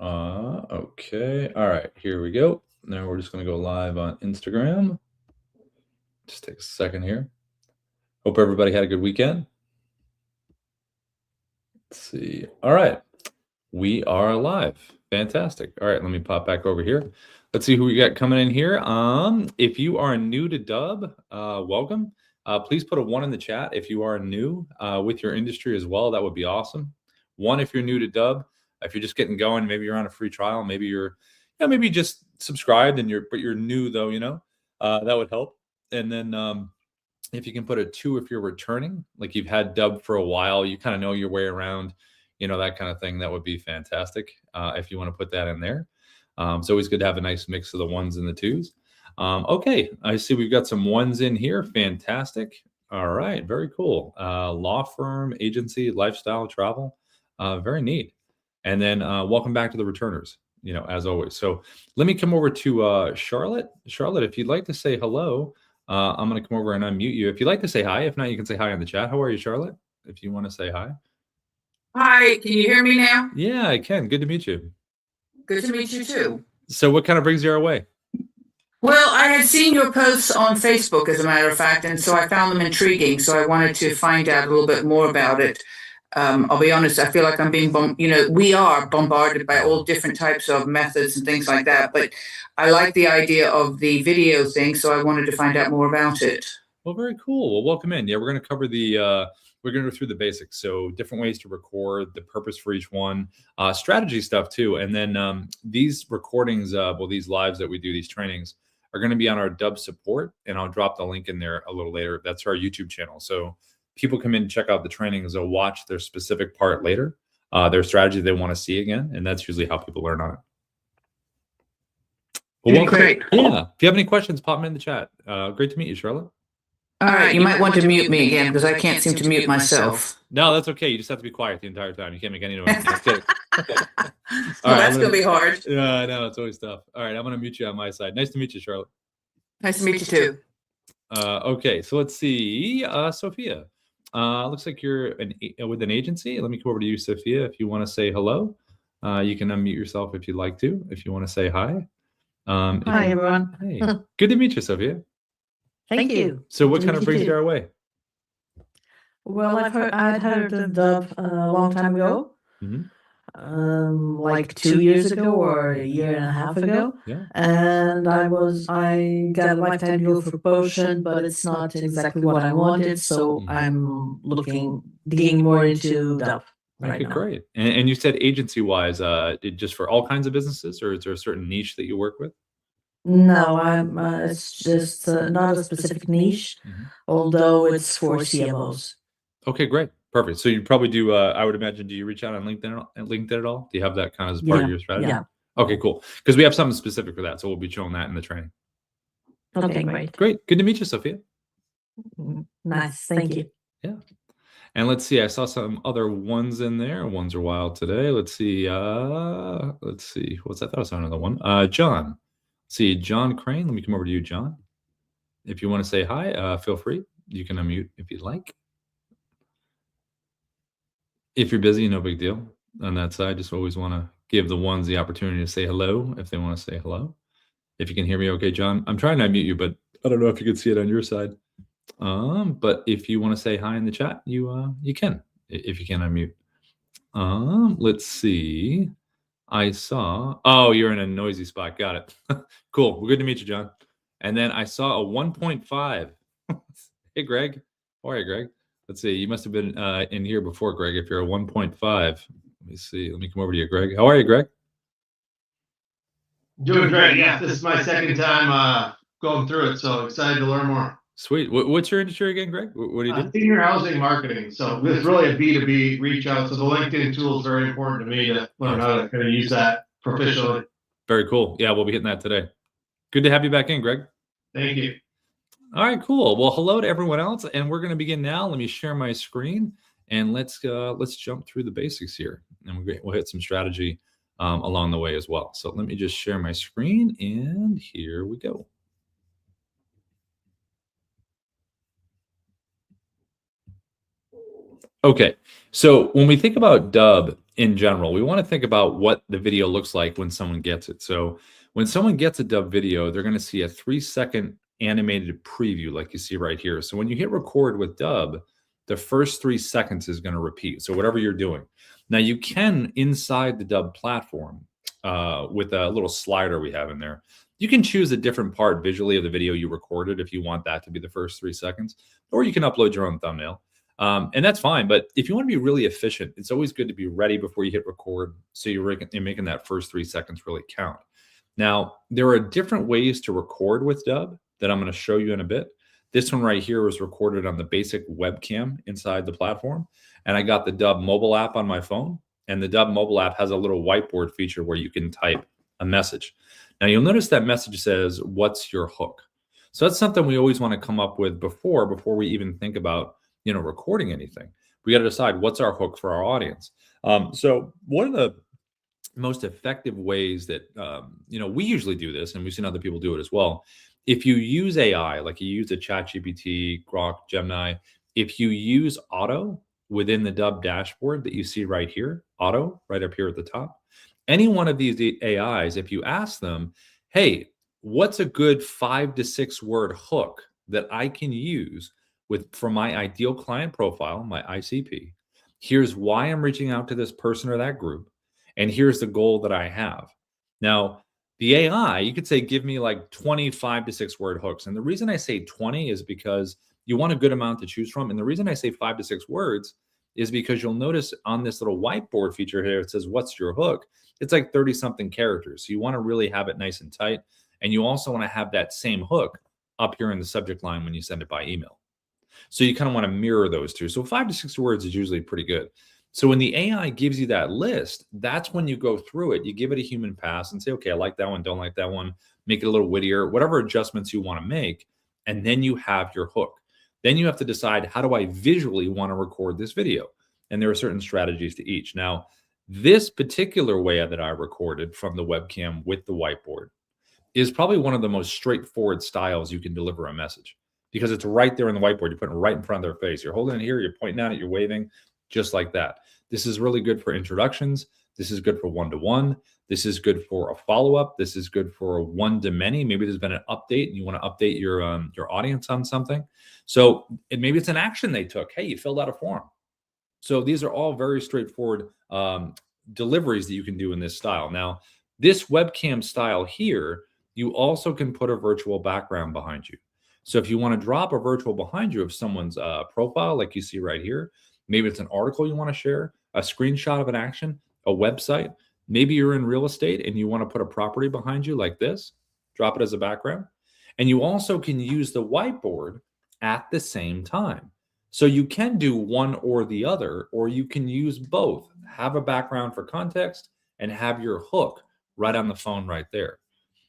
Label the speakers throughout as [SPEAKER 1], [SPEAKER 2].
[SPEAKER 1] Okay. All right, here we go. Now we're just going to go live on Instagram. Just take a second here. Hope everybody had a good weekend. Let's see. All right. We are live. Fantastic. All right, let me pop back over here. Let's see who we got coming in here. If you are new to Dubb, welcome. Please put a 1 in the chat if you are new with your industry as well. That would be awesome. 1 if you're new to Dubb. If you're just getting going, maybe you're on a free trial, maybe you're, maybe you just subscribed and you're new though, that would help. And then if you can put a 2 if you're returning, like you've had Dubb for a while, you kind of know your way around, that kind of thing, that would be fantastic if you want to put that in there. It's always good to have a nice mix of the 1s and the 2s. Okay, I see we've got some 1s in here. Fantastic. All right, very cool. Law firm, agency, lifestyle, travel. Very neat. And then welcome back to the returners, as always. So let me come over to Charlotte. Charlotte, if you'd like to say hello, I'm going to come over and unmute you. If you'd like to say hi, if not, you can say hi in the chat. How are you, Charlotte? If you want to say hi.
[SPEAKER 2] Hi, can you hear me now?
[SPEAKER 1] Yeah, I can. Good to meet you.
[SPEAKER 2] Good to meet you too.
[SPEAKER 1] So what kind of brings you our way?
[SPEAKER 2] Well, I had seen your posts on Facebook, as a matter of fact, and so I found them intriguing. So I wanted to find out a little bit more about it. I'll be honest, I feel like I'm being, we are bombarded by all different types of methods and things like that. But I like the idea of the video thing, so I wanted to find out more about it.
[SPEAKER 1] Well, very cool. Well, welcome in. Yeah, we're going to cover we're going to go through the basics. So different ways to record, the purpose for each one, strategy stuff too. And then these recordings, these lives that we do, these trainings are going to be on our Dubb support. And I'll drop the link in there a little later. That's our YouTube channel. So people come in and check out the trainings. They'll watch their specific part later, their strategy they want to see again. And that's usually how people learn on it.
[SPEAKER 2] Well, great.
[SPEAKER 1] Yeah. If you have any questions, pop them in the chat. Great to meet you, Charlotte.
[SPEAKER 2] All right, you might want to mute me again because I can't seem to mute myself.
[SPEAKER 1] No, that's okay. You just have to be quiet the entire time. You can't make any noise.
[SPEAKER 2] Well, that's going to be hard.
[SPEAKER 1] Yeah, I know. It's always tough. All right, I'm going to mute you on my side. Nice to meet you, Charlotte.
[SPEAKER 2] Nice to meet you too.
[SPEAKER 1] Okay, so let's see. Sophia, looks like you're with an agency. Let me come over to you, Sophia. If you want to say hello, you can unmute yourself if you'd like to. If you want to say hi.
[SPEAKER 3] Hi, everyone.
[SPEAKER 1] Hey, good to meet you, Sophia.
[SPEAKER 3] Thank you.
[SPEAKER 1] So what kind of brings you our way?
[SPEAKER 3] Well, I'd heard of Dubb a long time ago, like 2 years ago or a year and a half ago.
[SPEAKER 1] Yeah.
[SPEAKER 3] And I got a lifetime deal for potion, but it's not exactly what I wanted. So I'm digging more into Dubb right now.
[SPEAKER 1] Great. And you said agency-wise, just for all kinds of businesses, or is there a certain niche that you work with?
[SPEAKER 3] No, it's just not a specific niche, although it's for CMOs.
[SPEAKER 1] Okay, great. Perfect. So you probably do, I would imagine, do you reach out on LinkedIn at all? Do you have that kind of as part of your strategy?
[SPEAKER 3] Yeah.
[SPEAKER 1] Okay, cool. Because we have something specific for that. So we'll be showing that in the training.
[SPEAKER 3] Okay, great.
[SPEAKER 1] Great. Good to meet you, Sophia.
[SPEAKER 3] Nice. Thank you.
[SPEAKER 1] Yeah. And let's see, I saw some other 1s in there. 1s are wild today. Let's see. What's that? That was another one. John. See, John Crane. Let me come over to you, John. If you want to say hi, feel free. You can unmute if you'd like. If you're busy, no big deal. On that side, just always want to give the 1s the opportunity to say hello if they want to say hello. If you can hear me okay, John. I'm trying to unmute you, but I don't know if you can see it on your side. But if you want to say hi in the chat, you can, if you can unmute. Let's see. I saw, oh, you're in a noisy spot. Got it. Cool. Well, good to meet you, John. And then I saw a 1.5. Hey, Greg. How are you, Greg? Let's see. You must have been in here before, Greg, if you're a 1.5. Let me see. Let me come over to you, Greg. How are you, Greg?
[SPEAKER 4] Doing great. Yeah, this is my second time going through it, so excited to learn more.
[SPEAKER 1] Sweet. What's your industry again, Greg? What do you do?
[SPEAKER 4] Senior housing marketing. So it's really a B2B reach out. So the LinkedIn tool is very important to me to learn how to kind of use that proficiently.
[SPEAKER 1] Very cool. Yeah, we'll be hitting that today. Good to have you back in, Greg.
[SPEAKER 4] Thank you.
[SPEAKER 1] All right, cool. Well, hello to everyone else, and we're going to begin now. Let me share my screen, and let's jump through the basics here, and we'll hit some strategy along the way as well. So let me just share my screen, and here we go. Okay, so when we think about Dubb, in general. We want to think about what the video looks like when someone gets it. So when someone gets a Dubb video, they're going to see a 3-second animated preview like you see right here. So when you hit record with Dubb, the first 3 seconds is going to repeat. So whatever you're doing. Now you can, inside the Dubb platform, with a little slider we have in there, you can choose a different part visually of the video you recorded if you want that to be the first 3 seconds, or you can upload your own thumbnail. And that's fine. But if you want to be really efficient, it's always good to be ready before you hit record, so you're making that first 3 seconds really count. Now, there are different ways to record with Dubb that I'm going to show you in a bit. This one right here was recorded on the basic webcam inside the platform. And I got the Dubb mobile app on my phone. And the Dubb mobile app has a little whiteboard feature where you can type a message. Now, you'll notice that message says, "What's your hook?" So that's something we always want to come up with before we even think about recording anything. We got to decide what's our hook for our audience. So one of the most effective ways that we usually do this, and we've seen other people do it as well. If you use AI, like you use a ChatGPT, Grok, Gemini, if you use Auto within the Dubb dashboard that you see right here, Auto right up here at the top, any one of these AIs, if you ask them, "Hey, what's a good 5 to 6 word hook that I can use for my ideal client profile, my ICP. Here's why I'm reaching out to this person or that group, and here's the goal that I have." Now, the AI, you could say, give me like 25 to 6 word hooks. And the reason I say 20 is because you want a good amount to choose from. And the reason I say 5 to 6 words is because you'll notice on this little whiteboard feature here, it says, "What's your hook?" It's like 30 something characters. So you want to really have it nice and tight. And you also want to have that same hook up here in the subject line when you send it by email. So you kind of want to mirror those two. So 5 to 6 words is usually pretty good. So when the AI gives you that list, that's when you go through it. You give it a human pass and say, "Okay, I like that one, don't like that one," make it a little wittier, whatever adjustments you want to make. And then you have your hook. Then you have to decide, how do I visually want to record this video? And there are certain strategies to each. Now, this particular way that I recorded from the webcam with the whiteboard is probably one of the most straightforward styles you can deliver a message, because it's right there in the whiteboard. You're putting it right in front of their face. You're holding it here, you're pointing at it, you're waving, just like that. This is really good for introductions. This is good for one-to-one. This is good for a follow-up. This is good for a one-to-many. Maybe there's been an update and you want to update your audience on something. So maybe it's an action they took. Hey, you filled out a form. So these are all very straightforward deliveries that you can do in this style. Now, this webcam style here, you also can put a virtual background behind you. So if you want to drop a virtual behind you of someone's profile, like you see right here, maybe it's an article you want to share, a screenshot of an action, a website. Maybe you're in real estate and you want to put a property behind you like this, drop it as a background. And you also can use the whiteboard at the same time. So you can do one or the other, or you can use both. Have a background for context and have your hook right on the phone right there.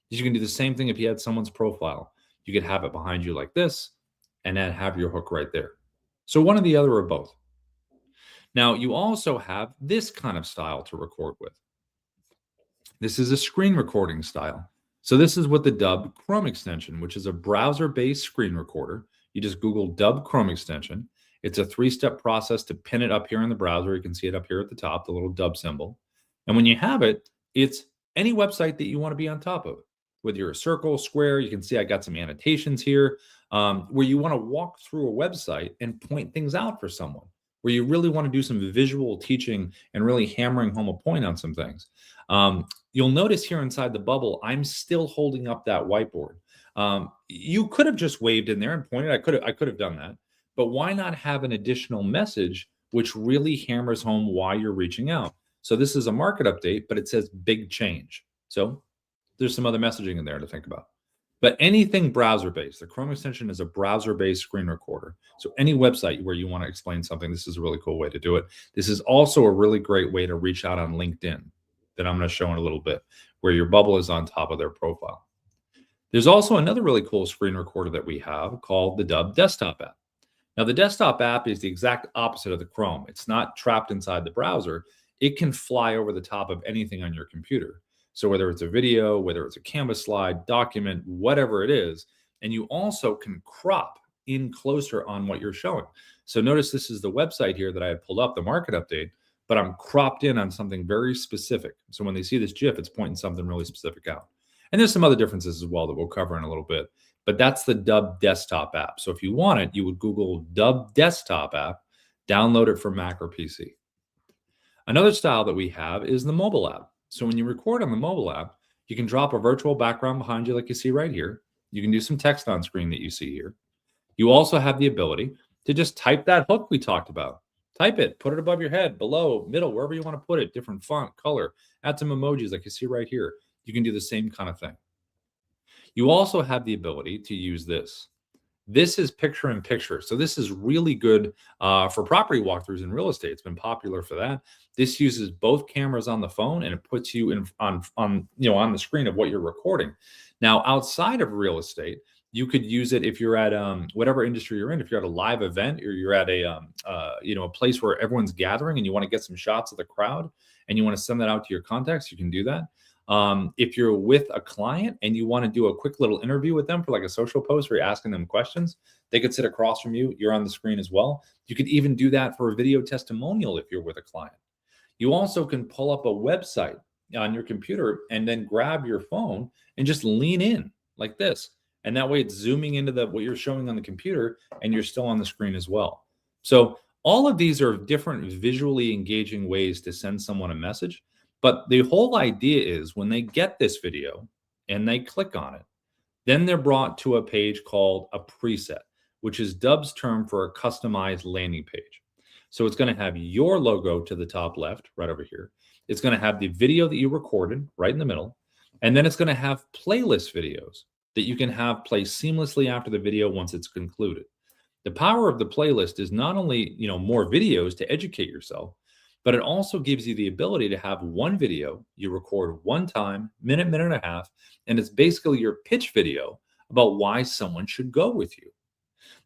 [SPEAKER 1] You can do the same thing if you had someone's profile. You could have it behind you like this and then have your hook right there. So one or the other or both. Now, you also have this kind of style to record with. This is a screen recording style. So this is with the Dubb Chrome extension, which is a browser-based screen recorder. You just Google Dubb Chrome extension. It's a 3-step process to pin it up here in the browser. You can see it up here at the top, the little Dubb symbol. And when you have it, it's any website that you want to be on top of. Whether you're a circle, square, you can see I got some annotations here where you want to walk through a website and point things out for someone, where you really want to do some visual teaching and really hammering home a point on some things. You'll notice here inside the bubble, I'm still holding up that whiteboard. You could have just waved in there and pointed. I could have done that. But why not have an additional message which really hammers home why you're reaching out? So this is a market update, but it says big change. So there's some other messaging in there to think about. But anything browser-based, the Chrome extension is a browser-based screen recorder. So any website where you want to explain something, this is a really cool way to do it. This is also a really great way to reach out on LinkedIn that I'm going to show in a little bit, where your bubble is on top of their profile. There's also another really cool screen recorder that we have called the Dubb desktop app. Now, the desktop app is the exact opposite of the Chrome. It's not trapped inside the browser. It can fly over the top of anything on your computer. So whether it's a video, whether it's a Canvas slide, document, whatever it is, and you also can crop in closer on what you're showing. So notice this is the website here that I had pulled up, the market update. but I'm cropped in on something very specific. So when they see this GIF, it's pointing something really specific out. And there's some other differences as well that we'll cover in a little bit, but that's the Dubb desktop app. So if you want it, you would Google Dubb desktop app, download it for Mac or PC. Another style that we have is the mobile app. So when you record on the mobile app, you can drop a virtual background behind you like you see right here. You can do some text on screen that you see here. You also have the ability to just type that hook we talked about. Type it, put it above your head, below, middle, wherever you want to put it, different font, color, add some emojis like you see right here. You can do the same kind of thing. You also have the ability to use this. This is picture in picture. So this is really good for property walkthroughs in real estate. It's been popular for that. This uses both cameras on the phone and it puts you in on the screen of what you're recording. Now, outside of real estate, you could use it if you're at whatever industry you're in. If you're at a live event or you're at a place where everyone's gathering and you want to get some shots of the crowd and you want to send that out to your contacts, you can do that. If you're with a client and you want to do a quick little interview with them for like a social post where you're asking them questions, they could sit across from you. You're on the screen as well. You could even do that for a video testimonial if you're with a client. You also can pull up a website on your computer and then grab your phone and just lean in like this. And that way it's zooming into what you're showing on the computer and you're still on the screen as well. So all of these are different visually engaging ways to send someone a message. But the whole idea is when they get this video and they click on it, then they're brought to a page called a preset, which is Dubb's term for a customized landing page. So it's going to have your logo to the top left, right over here. It's going to have the video that you recorded right in the middle. And then it's going to have playlist videos that you can have play seamlessly after the video once it's concluded. The power of the playlist is not only, more videos to educate yourself, but it also gives you the ability to have one video you record one time, minute and a half, and it's basically your pitch video about why someone should go with you.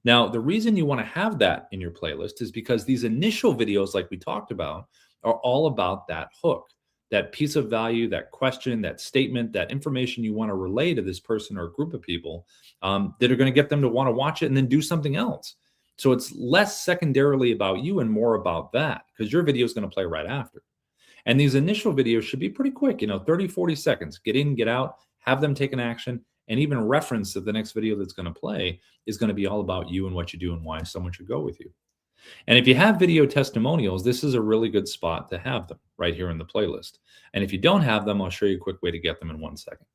[SPEAKER 1] Now, the reason you want to have that in your playlist is because these initial videos, like we talked about, are all about that hook, that piece of value, that question, that statement, that information you want to relay to this person or group of people that are going to get them to want to watch it and then do something else. So it's less secondarily about you and more about that because your video is going to play right after. And these initial videos should be pretty quick, 30, 40 seconds. Get in, get out, have them take an action, and even reference that the next video that's going to play is going to be all about you and what you do and why someone should go with you. And if you have video testimonials, this is a really good spot to have them right here in the playlist. And if you don't have them, I'll show you a quick way to get them in 1 second.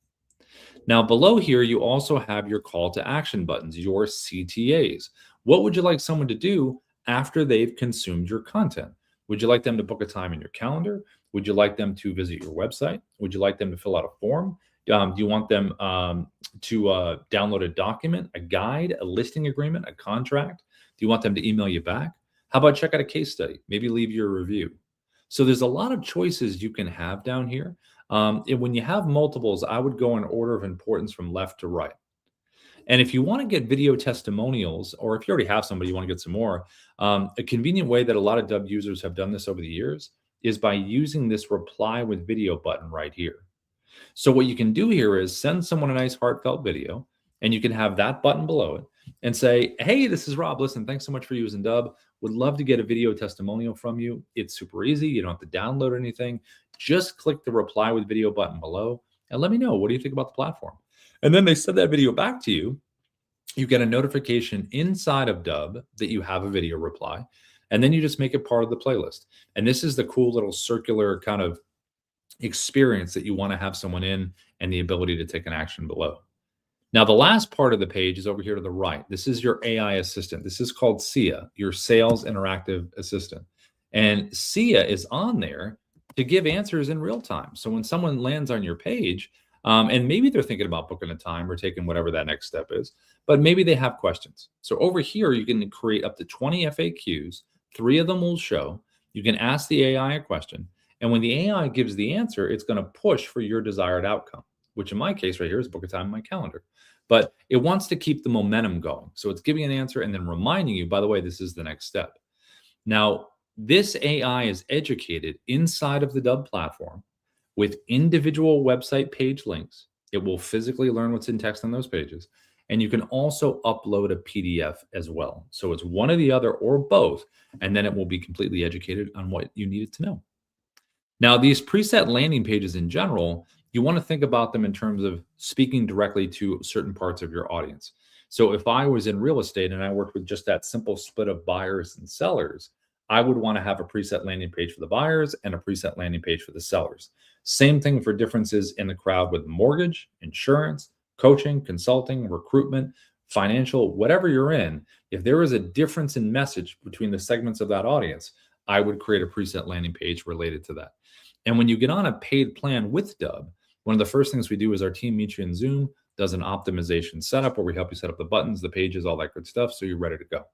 [SPEAKER 1] Now, below here, you also have your call to action buttons, your CTAs. What would you like someone to do after they've consumed your content? Would you like them to book a time in your calendar? Would you like them to visit your website? Would you like them to fill out a form? Do you want them to download a document, a guide, a listing agreement, a contract? Do you want them to email you back? How about check out a case study? Maybe leave you a review. So there's a lot of choices you can have down here. And when you have multiples, I would go in order of importance from left to right. And if you want to get video testimonials, or if you already have somebody, you want to get some more, a convenient way that a lot of Dubb users have done this over the years is by using this reply with video button right here. So what you can do here is send someone a nice heartfelt video, and you can have that button below it and say, hey, this is Rob. Listen, thanks so much for using Dubb. Would love to get a video testimonial from you. It's super easy. You don't have to download anything. Just click the reply with video button below and let me know. What do you think about the platform? And then they send that video back to you. You get a notification inside of Dubb that you have a video reply, and then you just make it part of the playlist. And this is the cool little circular kind of experience that you want to have someone in and the ability to take an action below. Now, the last part of the page is over here to the right. This is your AI assistant. This is called SIA, your Sales Interactive Assistant. And SIA is on there to give answers in real time. So when someone lands on your page, and maybe they're thinking about booking a time or taking whatever that next step is, but maybe they have questions. So over here, you can create up to 20 FAQs. 3 of them will show. You can ask the AI a question. And when the AI gives the answer, it's going to push for your desired outcome, which in my case right here is book a time in my calendar. But it wants to keep the momentum going. So it's giving an answer and then reminding you, by the way, this is the next step. Now, this AI is educated inside of the Dubb platform with individual website page links. It will physically learn what's in text on those pages. And you can also upload a PDF as well. So it's one or the other or both, and then it will be completely educated on what you needed to know. Now, these preset landing pages in general, you want to think about them in terms of speaking directly to certain parts of your audience. So if I was in real estate and I worked with just that simple split of buyers and sellers, I would want to have a preset landing page for the buyers and a preset landing page for the sellers. Same thing for differences in the crowd with mortgage, insurance, coaching, consulting, recruitment, financial, whatever you're in. If there is a difference in message between the segments of that audience, I would create a preset landing page related to that. And when you get on a paid plan with Dubb, one of the first things we do is our team meets you in Zoom, does an optimization setup where we help you set up the buttons, the pages, all that good stuff, so you're ready to go.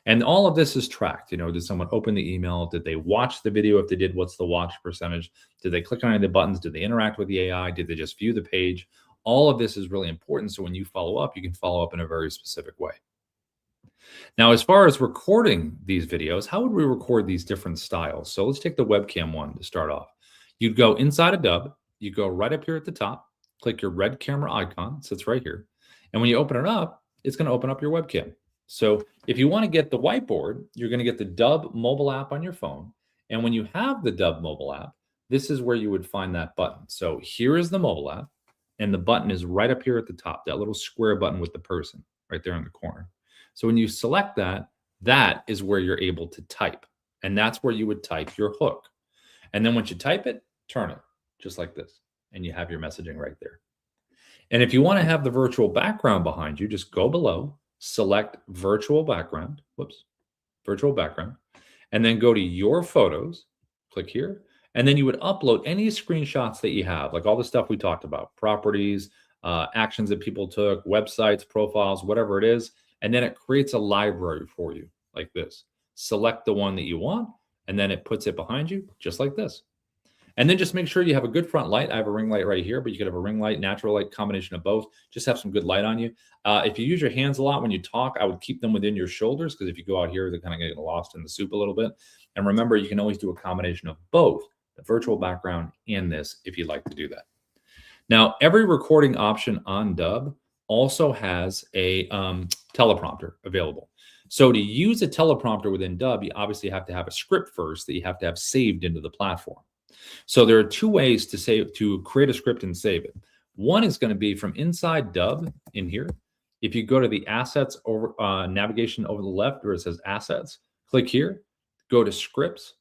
[SPEAKER 1] And all of this is tracked. You know, did someone open the email? Did they watch the video? If they did, what's the watch percentage? Did they click on any of the buttons? Did they interact with the AI? Did they just view the page? All of this is really important. So when you follow up, you can follow up in a very specific way. Now, as far as recording these videos, how would we record these different styles? So let's take the webcam one to start off. You'd go inside of Dubb. You go right up here at the top, click your red camera icon, sits right here. And when you open it up, it's going to open up your webcam. So if you want to get the whiteboard, you're going to get the Dubb mobile app on your phone. And when you have the Dubb mobile app, this is where you would find that button. So here is the mobile app, and the button is right up here at the top, that little square button with the person right there in the corner. So when you select that, that is where you're able to type. And that's where you would type your hook. And then once you type it, turn it just like this. And you have your messaging right there. And if you want to have the virtual background behind you, just go below, select virtual background, virtual background, and then go to your photos, click here, and then you would upload any screenshots that you have, like all the stuff we talked about, properties, actions that people took, websites, profiles, whatever it is, and then it creates a library for you like this. Select the one that you want, and then it puts it behind you just like this. And then just make sure you have a good front light. I have a ring light right here, but you could have a ring light, natural light, combination of both. Just have some good light on you. If you use your hands a lot when you talk, I would keep them within your shoulders, because if you go out here, they're kind of getting lost in the soup a little bit. And remember, you can always do a combination of both, the virtual background and this, if you'd like to do that. Now, every recording option on Dubb also has a teleprompter available. So to use a teleprompter within Dubb, you obviously have to have a script first that you have to have saved into the platform. So there are two ways to create a script and save it. One is going to be from inside Dubb in here. If you go to the assets over navigation over the left where it says assets, click here, go to scripts,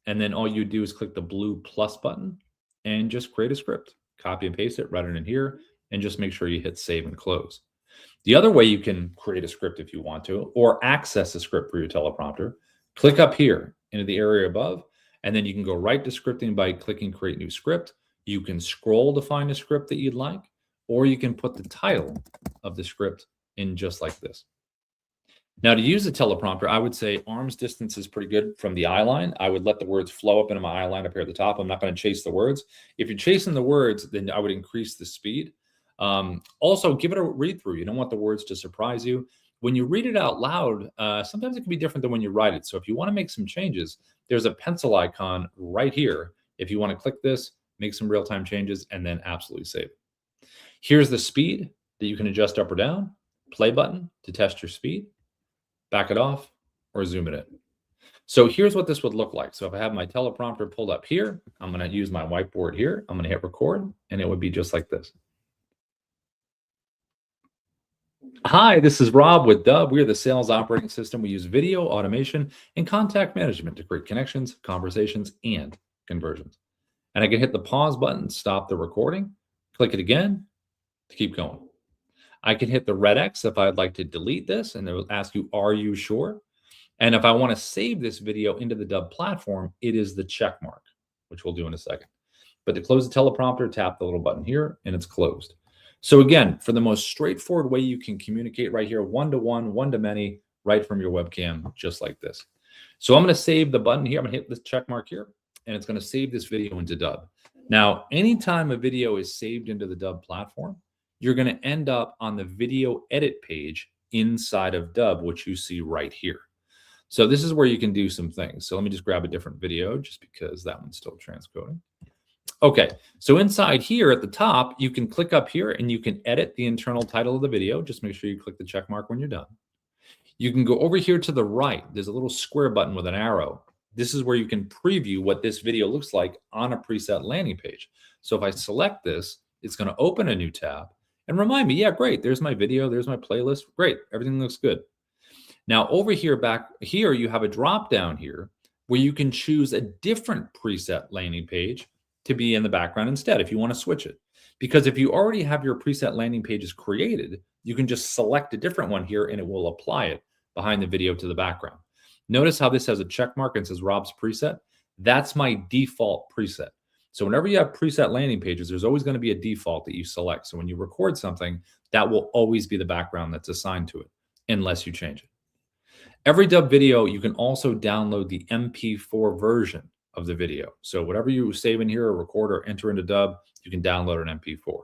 [SPEAKER 1] and then all you do is click the blue plus button and just create a script. Copy and paste it, write it in here, and just make sure you hit save and close. The other way you can create a script if you want to, or access a script for your teleprompter, click up here into the area above, and then you can go right to scripting by clicking create new script. You can scroll to find a script that you'd like, or you can put the title of the script in just like this. Now, to use a teleprompter, I would say arm's distance is pretty good from the eye line. I would let the words flow up into my eye line up here at the top. I'm not going to chase the words. If you're chasing the words, then I would increase the speed. Also, give it a read through. You don't want the words to surprise you. When you read it out loud, sometimes it can be different than when you write it. So if you want to make some changes, there's a pencil icon right here. If you want to click this, make some real-time changes, and then absolutely save it. Here's the speed that you can adjust up or down. Play button to test your speed. Back it off or zoom it in. So here's what this would look like. So if I have my teleprompter pulled up here, I'm going to use my whiteboard here. I'm going to hit record, and it would be just like this. Hi, this is Rob with Dubb. We are the sales operating system. We use video, automation, and contact management to create connections, conversations, and conversions. And I can hit the pause button, stop the recording, click it again to keep going. I can hit the red X if I'd like to delete this, and it will ask you, are you sure? And if I want to save this video into the Dubb platform, it is the check mark, which we'll do in a second. But to close the teleprompter, tap the little button here, and it's closed. So again, for the most straightforward way you can communicate right here, one-to-one, one-to-many, right from your webcam, just like this. So I'm going to save the button here. I'm going to hit this check mark here, and it's going to save this video into Dubb. Now, anytime a video is saved into the Dubb platform, you're going to end up on the video edit page inside of Dubb, which you see right here. So this is where you can do some things. So let me just grab a different video just because that one's still transcoding. Okay, so inside here at the top, you can click up here and you can edit the internal title of the video. Just make sure you click the check mark when you're done. You can go over here to the right. There's a little square button with an arrow. This is where you can preview what this video looks like on a preset landing page. So if I select this, it's going to open a new tab and remind me, yeah, great, there's my video, there's my playlist. Great, everything looks good. Now over here, back here, you have a drop down here where you can choose a different preset landing page to be in the background instead if you want to switch it. Because if you already have your preset landing pages created, you can just select a different one here and it will apply it behind the video to the background. Notice how this has a check mark and says Rob's preset. That's my default preset. So whenever you have preset landing pages, there's always going to be a default that you select. So when you record something, that will always be the background that's assigned to it, unless you change it. Every Dubb video, you can also download the MP4 version of the video. So whatever you save in here or record or enter into Dubb, you can download an MP4.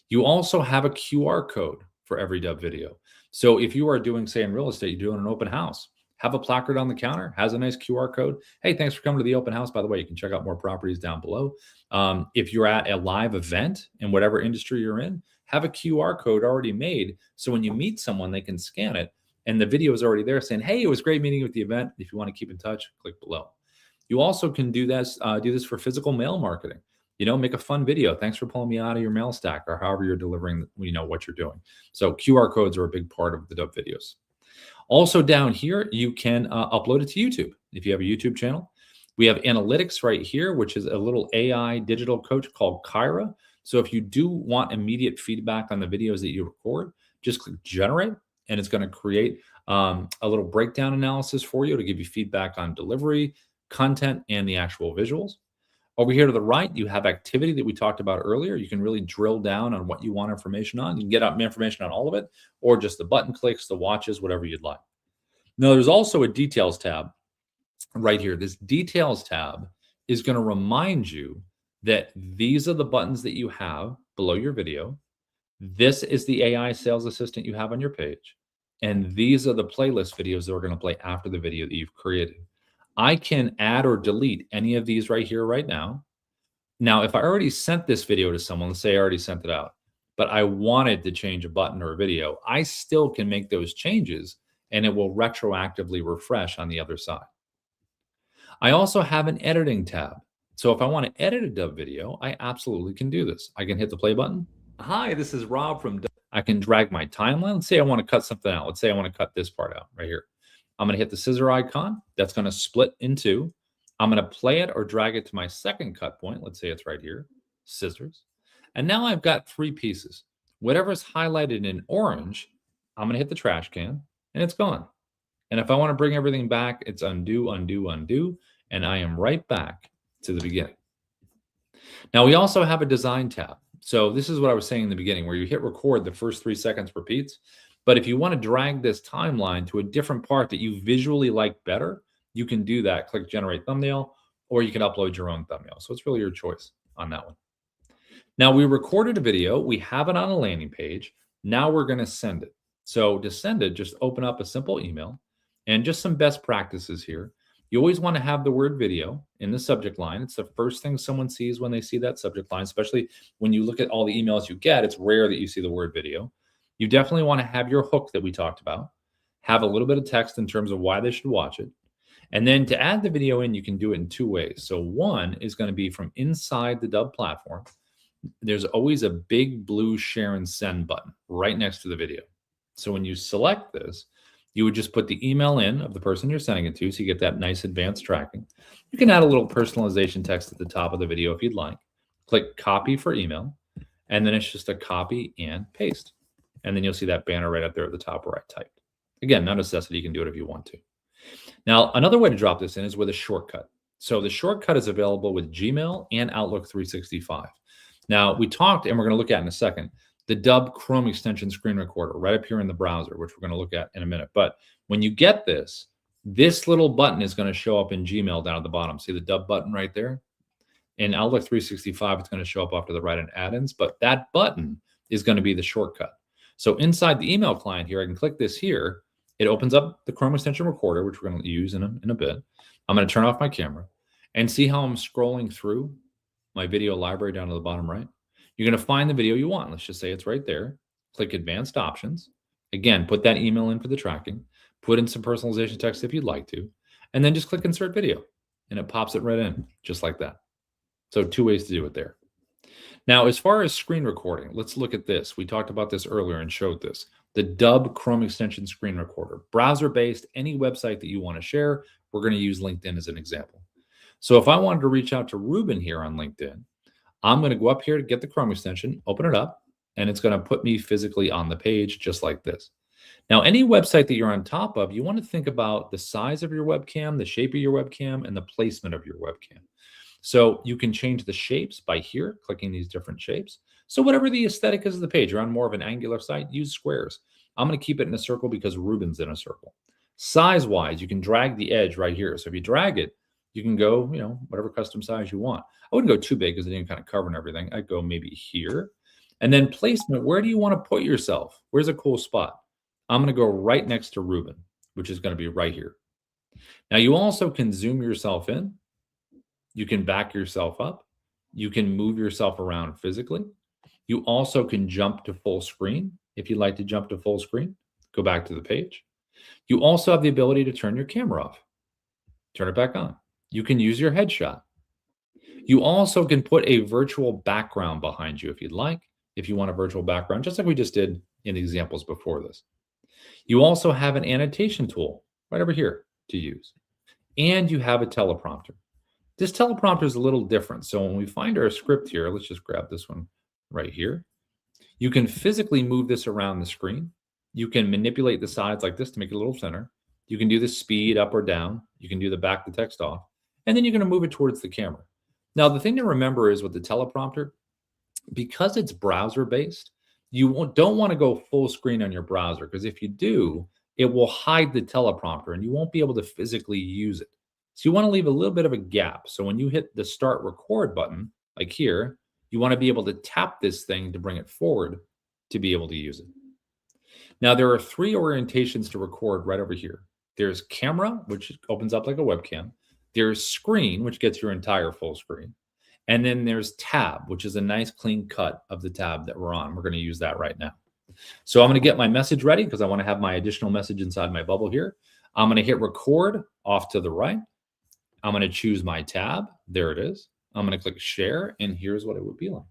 [SPEAKER 1] You also have a QR code for every Dubb video. So if you are doing, say in real estate, you're doing an open house, have a placard on the counter, has a nice QR code. Hey, thanks for coming to the open house. By the way, you can check out more properties down below. If you're at a live event in whatever industry you're in, have a QR code already made. So when you meet someone, they can scan it. And the video is already there saying, hey, it was great meeting you at the event. If you want to keep in touch, click below. You also can do this for physical mail marketing. Make a fun video. Thanks for pulling me out of your mail stack, or however you're delivering, what you're doing. So QR codes are a big part of the Dubb videos. Also down here, you can upload it to YouTube. If you have a YouTube channel, we have analytics right here, which is a little AI digital coach called Kyra. So if you do want immediate feedback on the videos that you record, just click generate, and it's going to create a little breakdown analysis for you to give you feedback on delivery, content, and the actual visuals. Over here to the right, you have activity that we talked about earlier. You can really drill down on what you want information on. You can get information on all of it, or just the button clicks, the watches, whatever you'd like. Now, there's also a details tab right here. This details tab is going to remind you that these are the buttons that you have below your video. This is the AI sales assistant you have on your page. And these are the playlist videos that are going to play after the video that you've created. I can add or delete any of these right here, right now. Now, if I already sent this video to someone, let's say I already sent it out, but I wanted to change a button or a video, I still can make those changes and it will retroactively refresh on the other side. I also have an editing tab. So if I want to edit a Dubb video, I absolutely can do this. I can hit the play button. Hi, this is Rob from Dubb. I can drag my timeline. Let's say I want to cut something out. Let's say I want to cut this part out right here. I'm going to hit the scissor icon. That's going to split in two. I'm going to play it or drag it to my second cut point. Let's say it's right here, scissors. And now I've got three pieces. Whatever's highlighted in orange, I'm going to hit the trash can and it's gone. And if I want to bring everything back, it's undo, undo, undo. And I am right back to the beginning. Now we also have a design tab. So this is what I was saying in the beginning, where you hit record, the first 3 seconds repeats. But if you want to drag this timeline to a different part that you visually like better, you can do that. Click generate thumbnail, or you can upload your own thumbnail. So it's really your choice on that one. Now we recorded a video. We have it on a landing page. Now we're going to send it. So to send it, just open up a simple email and just some best practices here. You always want to have the word video in the subject line. It's the first thing someone sees when they see that subject line, especially when you look at all the emails you get. It's rare that you see the word video. You definitely want to have your hook that we talked about, have a little bit of text in terms of why they should watch it. And then to add the video in, you can do it in 2 ways. So one is going to be from inside the Dubb platform. There's always a big blue share and send button right next to the video. So when you select this, you would just put the email in of the person you're sending it to, so you get that nice advanced tracking. You can add a little personalization text at the top of the video if you'd like. Click copy for email, and then it's just a copy and paste. And then you'll see that banner right up there at the top where I typed. Again, no necessity, you can do it if you want to. Now, another way to drop this in is with a shortcut. So the shortcut is available with Gmail and Outlook 365. Now, we talked, and we're going to look at in a second, the Dubb Chrome extension screen recorder right up here in the browser, which we're going to look at in a minute. But when you get this little button is going to show up in Gmail down at the bottom. See the Dubb button right there? In Outlook 365, it's going to show up off to the right in add-ins, but that button is going to be the shortcut. So inside the email client here, I can click this here. It opens up the Chrome extension recorder, which we're going to use in a bit. I'm going to turn off my camera and see how I'm scrolling through my video library down to the bottom right. You're going to find the video you want. Let's just say it's right there. Click advanced options. Again, put that email in for the tracking. Put in some personalization text if you'd like to. And then just click insert video. And it pops it right in, just like that. So 2 ways to do it there. Now, as far as screen recording, let's look at this. We talked about this earlier and showed this. The Dubb Chrome extension screen recorder. Browser-based, any website that you want to share. We're going to use LinkedIn as an example. So if I wanted to reach out to Ruben here on LinkedIn, I'm going to go up here to get the Chrome extension, open it up, and it's going to put me physically on the page just like this. Now, any website that you're on top of, you want to think about the size of your webcam, the shape of your webcam, and the placement of your webcam. So you can change the shapes by here, clicking these different shapes. So whatever the aesthetic is of the page, you're on more of an angular site, use squares. I'm going to keep it in a circle because Ruben's in a circle. Size-wise, you can drag the edge right here. So if you drag it, you can go, whatever custom size you want. I wouldn't go too big because it didn't kind of cover everything. I'd go maybe here. And then placement, where do you want to put yourself? Where's a cool spot? I'm going to go right next to Ruben, which is going to be right here. Now, you also can zoom yourself in. You can back yourself up. You can move yourself around physically. You also can jump to full screen. If you'd like to jump to full screen, go back to the page. You also have the ability to turn your camera off. Turn it back on. You can use your headshot. You also can put a virtual background behind you if you'd like, if you want a virtual background, just like we just did in the examples before this. You also have an annotation tool right over here to use. And you have a teleprompter. This teleprompter is a little different. So when we find our script here, let's just grab this one right here. You can physically move this around the screen. You can manipulate the sides like this to make it a little thinner. You can do the speed up or down. You can do the back the text off. And then you're going to move it towards the camera. Now, the thing to remember is with the teleprompter, because it's browser-based, you don't want to go full screen on your browser, because if you do, it will hide the teleprompter and you won't be able to physically use it. So you want to leave a little bit of a gap. So when you hit the start record button, like here, you want to be able to tap this thing to bring it forward to be able to use it. Now, there are 3 orientations to record right over here. There's camera, which opens up like a webcam. There's screen, which gets your entire full screen. And then there's tab, which is a nice clean cut of the tab that we're on. We're going to use that right now. So I'm going to get my message ready because I want to have my additional message inside my bubble here. I'm going to hit record off to the right. I'm going to choose my tab. There it is. I'm going to click share, and here's what it would be like.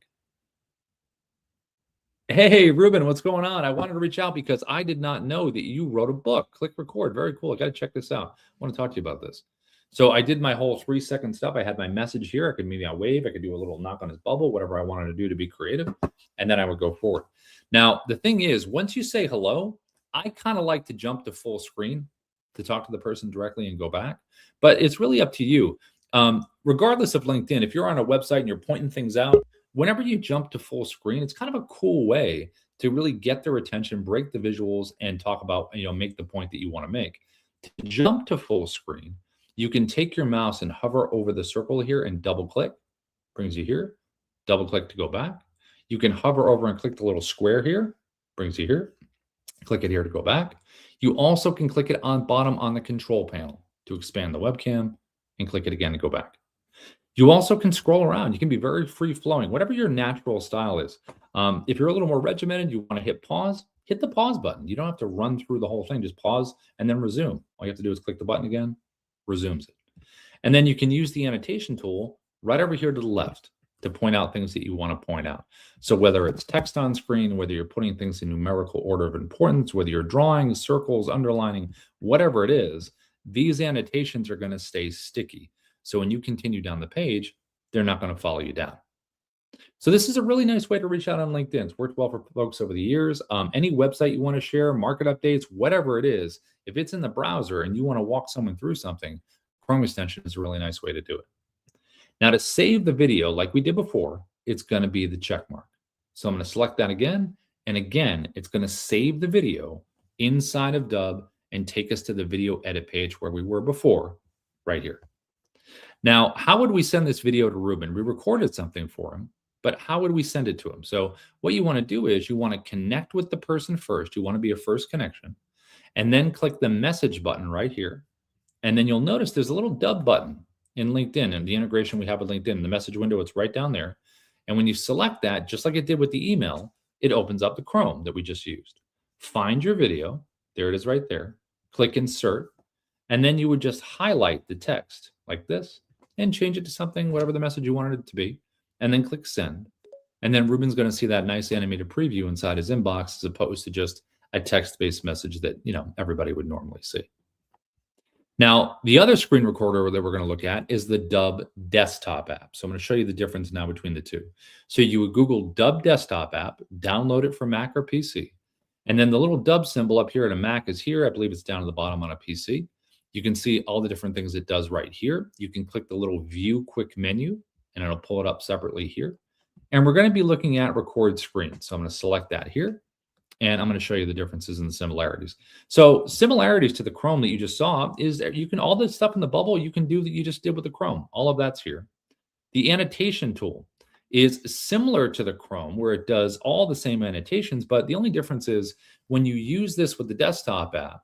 [SPEAKER 1] Hey, Ruben, what's going on? I wanted to reach out because I did not know that you wrote a book. Click record. Very cool. I got to check this out. I want to talk to you about this. So I did my whole 3-second stuff. I had my message here. I could maybe wave. I could do a little knock on his bubble, whatever I wanted to do to be creative. And then I would go forward. Now, the thing is, once you say hello, I kind of like to jump to full screen to talk to the person directly and go back. But it's really up to you. Regardless of LinkedIn, if you're on a website and you're pointing things out, whenever you jump to full screen, it's kind of a cool way to really get their attention, break the visuals, and talk about, make the point that you want to make. To jump to full screen, you can take your mouse and hover over the circle here and double click, brings you here, double click to go back. You can hover over and click the little square here, brings you here, click it here to go back. You also can click it on bottom on the control panel to expand the webcam and click it again to go back. You also can scroll around. You can be very free flowing, whatever your natural style is. If you're a little more regimented, you want to hit pause, hit the pause button. You don't have to run through the whole thing. Just pause and then resume. All you have to do is click the button again, resumes it. And then you can use the annotation tool right over here to the left to point out things that you want to point out. So whether it's text on screen, whether you're putting things in numerical order of importance, whether you're drawing circles, underlining, whatever it is, these annotations are going to stay sticky. So when you continue down the page, they're not going to follow you down. So this is a really nice way to reach out on LinkedIn. It's worked well for folks over the years. Any website you want to share, market updates, whatever it is, if it's in the browser and you want to walk someone through something, Chrome extension is a really nice way to do it. Now to save the video like we did before, it's going to be the check mark. So I'm going to select that again. And again, it's going to save the video inside of Dubb and take us to the video edit page where we were before, right here. Now, how would we send this video to Ruben? We recorded something for him, but how would we send it to him? So what you want to do is you want to connect with the person first. You want to be a first connection, and then click the message button right here. And then you'll notice there's a little Dubb button in LinkedIn and the integration we have with LinkedIn, the message window, it's right down there. And when you select that, just like it did with the email, it opens up the Chrome that we just used. Find your video. There it is right there. Click insert. And then you would just highlight the text like this and change it to something, whatever the message you wanted it to be, and then click send. And then Ruben's going to see that nice animated preview inside his inbox as opposed to just a text-based message that, everybody would normally see. Now, the other screen recorder that we're going to look at is the Dubb desktop app. So I'm going to show you the difference now between the two. So you would Google Dubb desktop app, download it for Mac or PC. And then the little Dubb symbol up here on a Mac is here. I believe it's down at the bottom on a PC. You can see all the different things it does right here. You can click the little view quick menu and it'll pull it up separately here. And we're going to be looking at record screen. So I'm going to select that here. And I'm going to show you the differences and the similarities. So similarities to the Chrome that you just saw is that you can, all this stuff in the bubble you can do that you just did with the Chrome. All of that's here. The annotation tool is similar to the Chrome where it does all the same annotations, but the only difference is when you use this with the desktop app,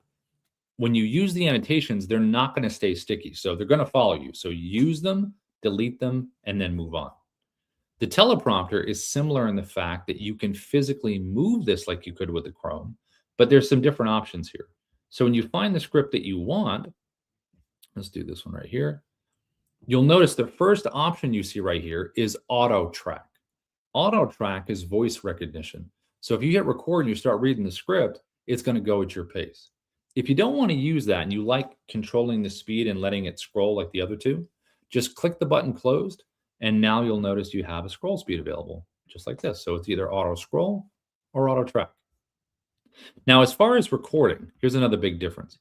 [SPEAKER 1] when you use the annotations, they're not going to stay sticky. So they're going to follow you. So use them, delete them, and then move on. The teleprompter is similar in the fact that you can physically move this like you could with the Chrome, but there's some different options here. So when you find the script that you want, let's do this one right here. You'll notice the first option you see right here is auto track. Auto track is voice recognition. So if you hit record and you start reading the script, it's going to go at your pace. If you don't want to use that and you like controlling the speed and letting it scroll like the other two, just click the button closed. And now you'll notice you have a scroll speed available, just like this. So it's either auto scroll or auto track. Now, as far as recording, here's another big difference.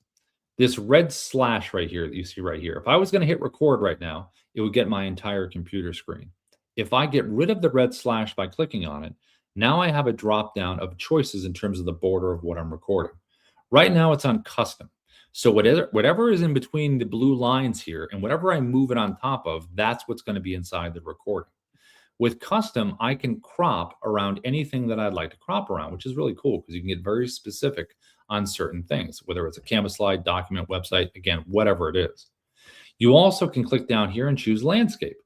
[SPEAKER 1] This red slash right here that you see right here, if I was going to hit record right now, it would get my entire computer screen. If I get rid of the red slash by clicking on it, now I have a drop down of choices in terms of the border of what I'm recording. Right now it's on custom. So whatever is in between the blue lines here and whatever I move it on top of, that's what's going to be inside the recording. With custom, I can crop around anything that I'd like to crop around, which is really cool because you can get very specific on certain things, whether it's a Canvas slide, document, website, again, whatever it is. You also can click down here and choose landscape,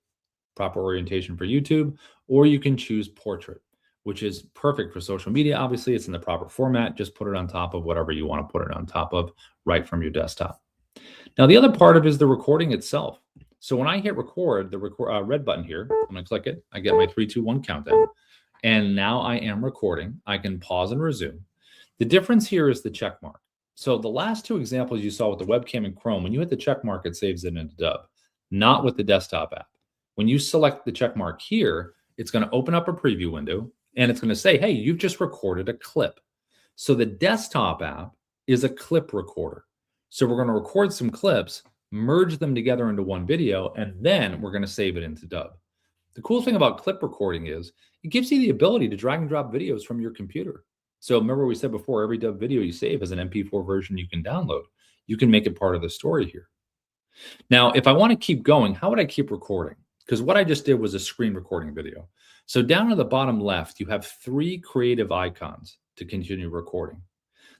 [SPEAKER 1] proper orientation for YouTube, or you can choose portrait, which is perfect for social media. Obviously, it's in the proper format. Just put it on top of whatever you want to put it on top of right from your desktop. Now, the other part of it is the recording itself. So when I hit record, the red button here, I'm going to click it. I get my 3, 2, 1 countdown. And now I am recording. I can pause and resume. The difference here is the check mark. So the last two examples you saw with the webcam and Chrome, when you hit the check mark, it saves it into Dubb, not with the desktop app. When you select the check mark here, it's going to open up a preview window. And it's going to say, hey, you've just recorded a clip. So the desktop app is a clip recorder. So we're going to record some clips, merge them together into one video, and then we're going to save it into Dubb. The cool thing about clip recording is it gives you the ability to drag and drop videos from your computer. So remember we said before, every Dubb video you save is an MP4 version you can download. You can make it part of the story here. Now, if I want to keep going, how would I keep recording? Because what I just did was a screen recording video. So down at the bottom left, you have 3 creative icons to continue recording.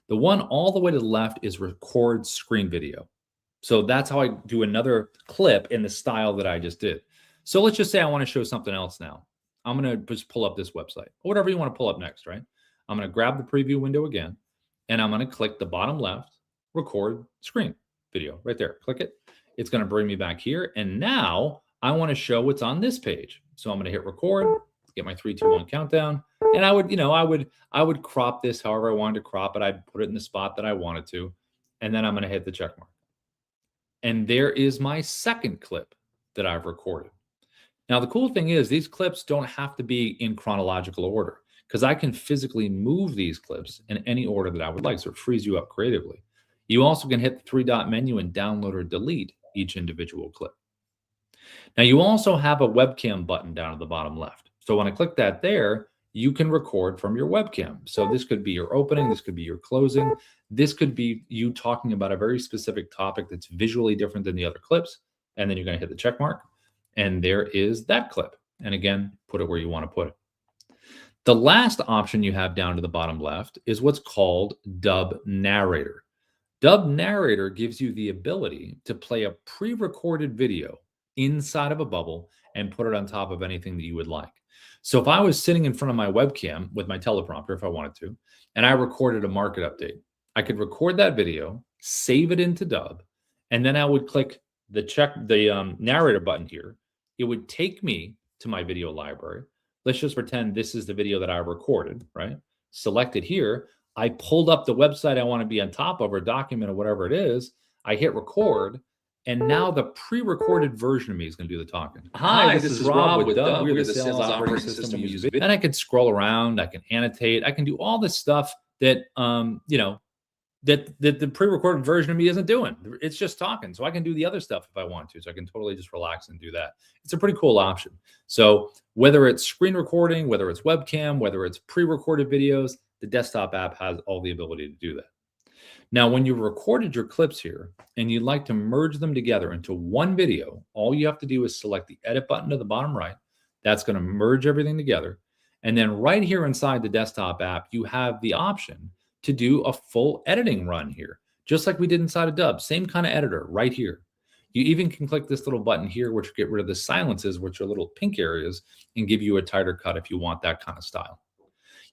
[SPEAKER 1] The one all the way to the left is record screen video. So that's how I do another clip in the style that I just did. So let's just say I want to show something else now. I'm going to just pull up this website, or whatever you want to pull up next, right? I'm going to grab the preview window again, and I'm going to click the bottom left, record screen video right there. Click it. It's going to bring me back here. And now I want to show what's on this page. So I'm going to hit record, get my 3, 2, 1 countdown. And I would crop this however I wanted to crop it. I'd put it in the spot that I wanted to. And then I'm going to hit the check mark. And there is my second clip that I've recorded. Now, the cool thing is these clips don't have to be in chronological order because I can physically move these clips in any order that I would like. So it frees you up creatively. You also can hit the 3-dot menu and download or delete each individual clip. Now, you also have a webcam button down at the bottom left. So when I click that there, you can record from your webcam. So this could be your opening, this could be your closing, this could be you talking about a very specific topic that's visually different than the other clips. And then you're going to hit the check mark. And there is that clip. And again, put it where you want to put it. The last option you have down to the bottom left is what's called Dubb Narrator. Dubb Narrator gives you the ability to play a pre-recorded video inside of a bubble and put it on top of anything that you would like. So if I was sitting in front of my webcam with my teleprompter, if I wanted to, and I recorded a market update, I could record that video, save it into Dubb, and then I would click the narrator button here. It would take me to my video library. Let's just pretend this is the video that I recorded, right? Select it here. I pulled up the website I want to be on top of, or document, or whatever it is. I hit record, and now the pre-recorded version of me is going to do the talking. Hi, this is Rob with Dubb. We're the sales operating system we use. And I can scroll around, I can annotate, I can do all this stuff that that the pre-recorded version of me isn't doing. It's just talking. So I can do the other stuff if I want to. So I can totally just relax and do that. It's a pretty cool option. So whether it's screen recording, whether it's webcam, whether it's pre-recorded videos, the desktop app has all the ability to do that. Now, when you've recorded your clips here and you'd like to merge them together into one video, all you have to do is select the edit button to the bottom right. That's going to merge everything together. And then right here inside the desktop app, you have the option to do a full editing run here, just like we did inside of Dubb. Same kind of editor right here. You even can click this little button here, which will get rid of the silences, which are little pink areas, and give you a tighter cut if you want that kind of style.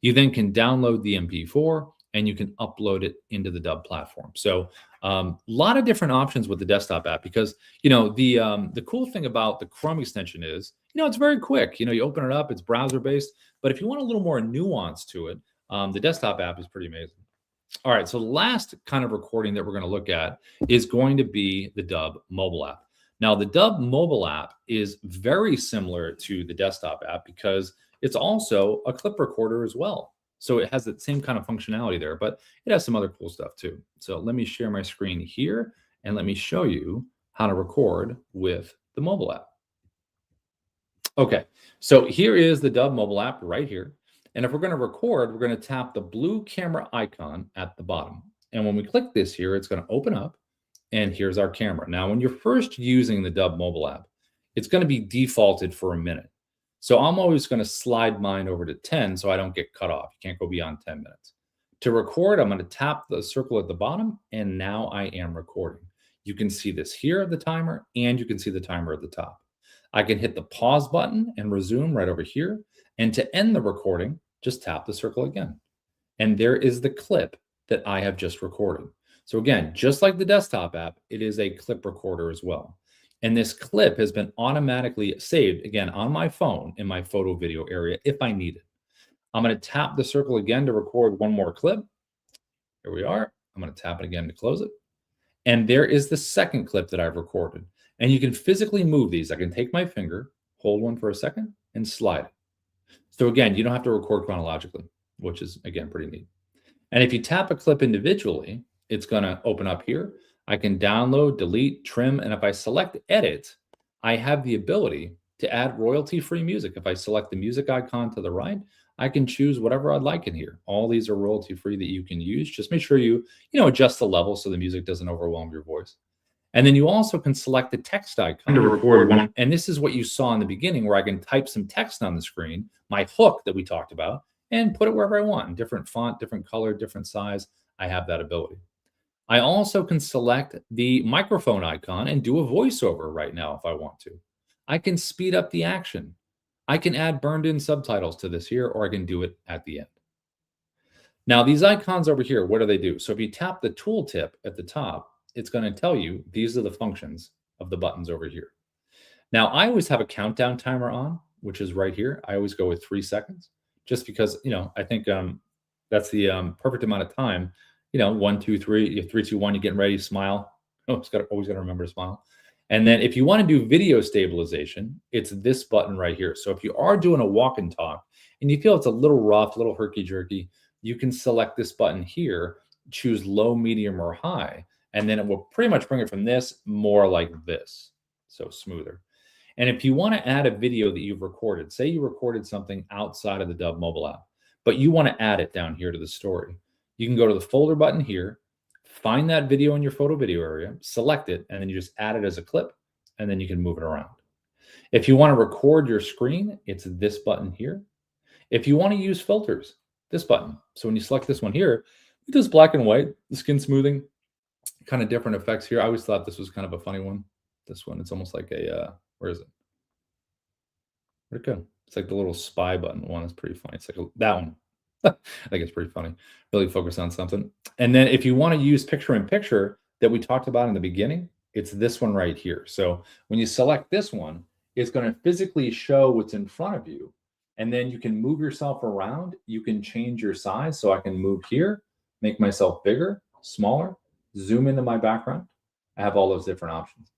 [SPEAKER 1] You then can download the MP4 and you can upload it into the Dubb platform. So a lot of different options with the desktop app, because the cool thing about the Chrome extension is, it's very quick. You open it up, it's browser based, but if you want a little more nuance to it, the desktop app is pretty amazing. All right, so the last kind of recording that we're going to look at is going to be the Dubb mobile app. Now, the Dubb mobile app is very similar to the desktop app because it's also a clip recorder as well. So it has that same kind of functionality there, but it has some other cool stuff too. So let me share my screen here and let me show you how to record with the mobile app. Okay, so here is the Dubb mobile app right here. And if we're going to record, we're going to tap the blue camera icon at the bottom. And when we click this here, it's going to open up, and here's our camera. Now, when you're first using the Dubb mobile app, it's going to be defaulted for a minute. So I'm always going to slide mine over to 10 so I don't get cut off. You can't go beyond 10 minutes. To record, I'm going to tap the circle at the bottom, and now I am recording. You can see this here at the timer, and you can see the timer at the top. I can hit the pause button and resume right over here. And to end the recording, just tap the circle again. And there is the clip that I have just recorded. So again, just like the desktop app, it is a clip recorder as well. And this clip has been automatically saved, again, on my phone in my photo video area if I need it. I'm going to tap the circle again to record one more clip. Here we are. I'm going to tap it again to close it. And there is the second clip that I've recorded. And you can physically move these. I can take my finger, hold one for a second, and slide it. So again, you don't have to record chronologically, which is, again, pretty neat. And if you tap a clip individually, it's going to open up here. I can download, delete, trim, and if I select edit, I have the ability to add royalty-free music. If I select the music icon to the right, I can choose whatever I'd like in here. All these are royalty-free that you can use. Just make sure you adjust the level so the music doesn't overwhelm your voice. And then you also can select the text icon to record one. And this is what you saw in the beginning, where I can type some text on the screen, my hook that we talked about, and put it wherever I want. Different font, different color, different size. I have that ability. I also can select the microphone icon and do a voiceover right now if I want to. I can speed up the action. I can add burned-in subtitles to this here, or I can do it at the end. Now, these icons over here, what do they do? So if you tap the tooltip at the top, it's going to tell you these are the functions of the buttons over here. Now, I always have a countdown timer on, which is right here. I always go with 3 seconds, just because, I think that's the perfect amount of time. 1, 2, 3, 3, 2, 1, you're getting ready, smile. Always got to remember to smile. And then if you want to do video stabilization, it's this button right here. So if you are doing a walk and talk and you feel it's a little rough, a little herky-jerky, you can select this button here, choose low, medium, or high, and then it will pretty much bring it from this more like this, so smoother. And if you want to add a video that you've recorded, say you recorded something outside of the Dubb mobile app, but you want to add it down here to the story, you can go to the folder button here, find that video in your photo video area, select it, and then you just add it as a clip, and then you can move it around. If you want to record your screen, it's this button here. If you want to use filters, this button. So when you select this one here, it does black and white, the skin smoothing, kind of different effects here. I always thought this was kind of a funny one. This one, it's almost like a Where is it? Where'd it go? It's like the little spy button one is pretty funny. It's like that one. I think it's pretty funny. Really focus on something. And then if you want to use picture in picture that we talked about in the beginning, it's this one right here. So when you select this one, it's going to physically show what's in front of you. And then you can move yourself around. You can change your size. So I can move here, make myself bigger, smaller, zoom into my background. I have all those different options.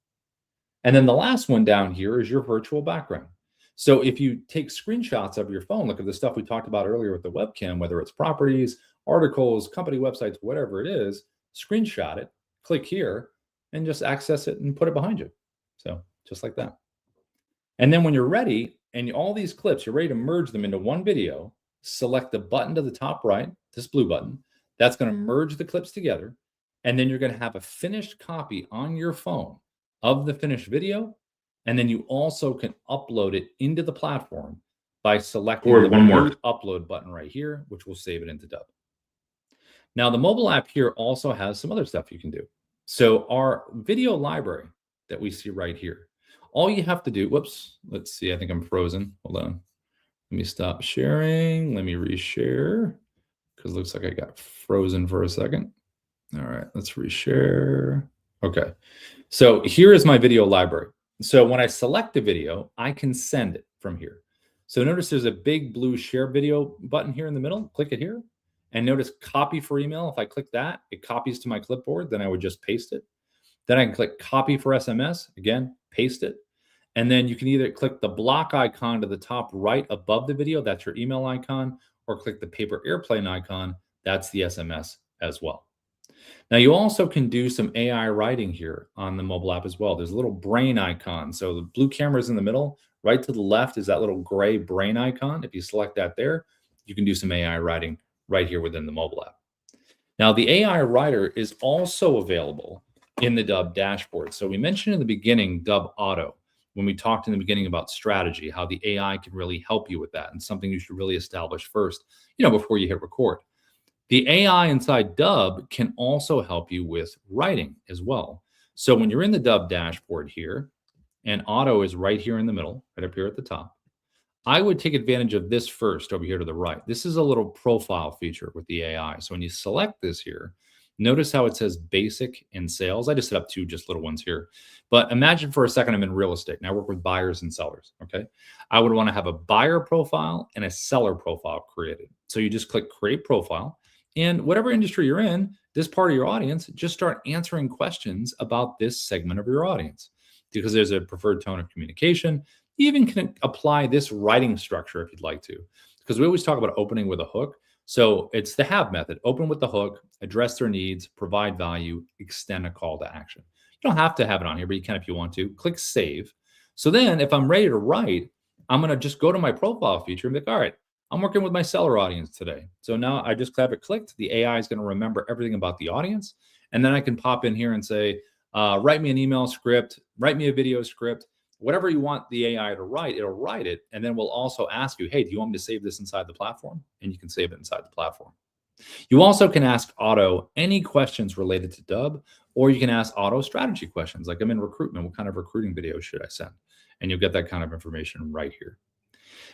[SPEAKER 1] And then the last one down here is your virtual background. So if you take screenshots of your phone, look at the stuff we talked about earlier with the webcam, whether it's properties, articles, company websites, whatever it is, screenshot it, click here, and just access it and put it behind you. So just like that. And then when you're ready, and all these clips, you're ready to merge them into one video, select the button to the top right, this blue button. That's going to merge the clips together. And then you're going to have a finished copy on your phone of the finished video. And then you also can upload it into the platform by selecting the blue upload button right here, which will save it into Dubb. Now, the mobile app here also has some other stuff you can do. So our video library that we see right here, all you have to do, whoops, let's see, I think I'm frozen. Hold on. Let me stop sharing. Let me reshare because it looks like I got frozen for a second. All right, let's reshare. Okay, so here is my video library. So when I select the video, I can send it from here. So notice there's a big blue share video button here in the middle. Click it here. And notice copy for email. If I click that, it copies to my clipboard. Then I would just paste it. Then I can click copy for SMS. Again, paste it. And then you can either click the block icon to the top right above the video. That's your email icon. Or click the paper airplane icon. That's the SMS as well. Now, you also can do some AI writing here on the mobile app as well. There's a little brain icon. So the blue camera is in the middle. Right to the left is that little gray brain icon. If you select that there, you can do some AI writing right here within the mobile app. Now, the AI writer is also available in the Dubb dashboard. So we mentioned in the beginning Dubb Auto when we talked in the beginning about strategy, how the AI can really help you with that and something you should really establish first, before you hit record. The AI inside Dubb can also help you with writing as well. So when you're in the Dubb dashboard here, and Auto is right here in the middle, right up here at the top, I would take advantage of this first over here to the right. This is a little profile feature with the AI. So when you select this here, notice how it says basic and sales. I just set up two just little ones here. But imagine for a second I'm in real estate and I work with buyers and sellers, okay? I would want to have a buyer profile and a seller profile created. So you just click create profile. And whatever industry you're in, this part of your audience, just start answering questions about this segment of your audience because there's a preferred tone of communication. You even can apply this writing structure if you'd like to, because we always talk about opening with a hook. So it's the have method, open with the hook, address their needs, provide value, extend a call to action. You don't have to have it on here, but you can if you want to. Click save. So then if I'm ready to write, I'm going to just go to my profile feature and be like, all right, I'm working with my seller audience today. So now I just have it clicked. The AI is going to remember everything about the audience. And then I can pop in here and say, write me an email script, write me a video script, whatever you want the AI to write, it'll write it. And then we'll also ask you, hey, do you want me to save this inside the platform? And you can save it inside the platform. You also can ask Auto any questions related to Dubb, or you can ask Auto strategy questions. Like I'm in recruitment, what kind of recruiting video should I send? And you'll get that kind of information right here.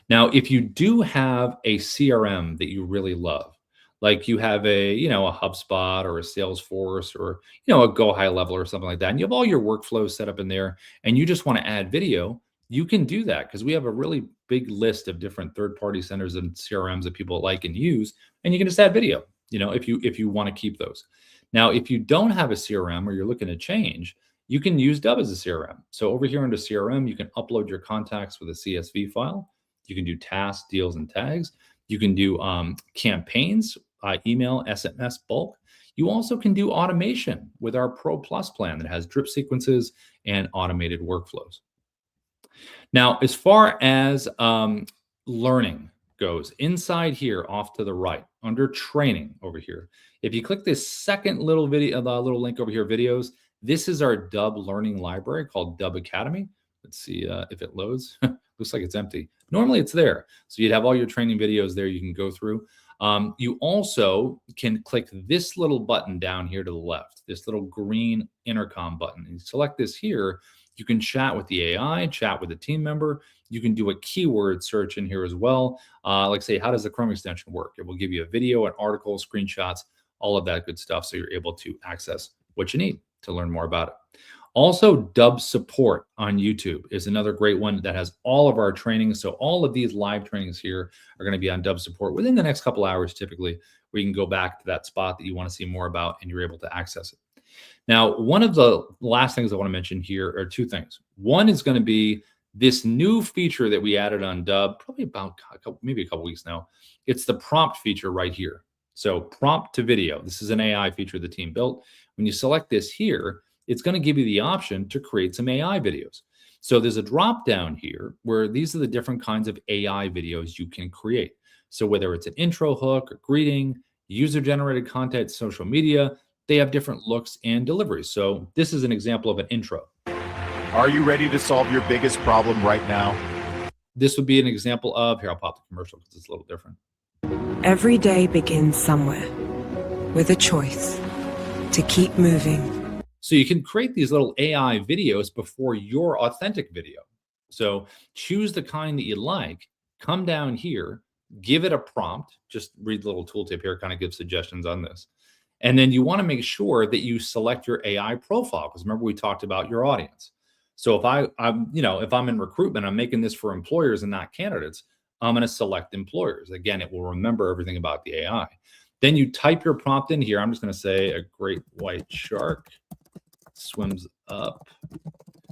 [SPEAKER 1] Now, if you do have a CRM that you really love, like you have a HubSpot or a Salesforce or, a Go High Level or something like that, and you have all your workflows set up in there and you just want to add video, you can do that because we have a really big list of different third-party centers and CRMs that people like and use, and you can just add video, if you want to keep those. Now, if you don't have a CRM or you're looking to change, you can use Dubb as a CRM. So over here under CRM, you can upload your contacts with a CSV file. You can do tasks, deals, and tags. You can do campaigns, email, SMS, bulk. You also can do automation with our Pro Plus plan that has drip sequences and automated workflows. Now, as far as learning goes, inside here off to the right, under training over here, if you click this second little video, the little link over here, videos, this is our Dubb learning library called Dubb Academy. Let's see if it loads. Looks like it's empty. Normally it's there. So you'd have all your training videos there you can go through. You also can click this little button down here to the left, this little green intercom button. And select this here. You can chat with the AI, chat with a team member. You can do a keyword search in here as well. Like say, how does the Chrome extension work? It will give you a video, an article, screenshots, all of that good stuff. So you're able to access what you need to learn more about it. Also, Dubb support on YouTube is another great one that has all of our trainings. So all of these live trainings here are going to be on Dubb support within the next couple hours, typically, where you can go back to that spot that you want to see more about and you're able to access it. Now, one of the last things I want to mention here are two things. One is going to be this new feature that we added on Dubb, probably about maybe a couple weeks now. It's the prompt feature right here. So prompt to video. This is an AI feature the team built. When you select this here, it's going to give you the option to create some AI videos. So there's a drop down here where these are the different kinds of AI videos you can create. So whether it's an intro hook, a greeting, user-generated content, social media, they have different looks and deliveries. So this is an example of an intro.
[SPEAKER 5] Are you ready to solve your biggest problem right now?
[SPEAKER 1] This would be an example of, here, I'll pop the commercial because it's a little different.
[SPEAKER 6] Every day begins somewhere with a choice to keep moving.
[SPEAKER 1] So you can create these little AI videos before your authentic video. So choose the kind that you like, come down here, give it a prompt, just read the little tooltip here, kind of give suggestions on this. And then you want to make sure that you select your AI profile, because remember we talked about your audience. So if if I'm in recruitment, I'm making this for employers and not candidates, I'm going to select employers. Again, it will remember everything about the AI. Then you type your prompt in here. I'm just going to say a great white shark swims up.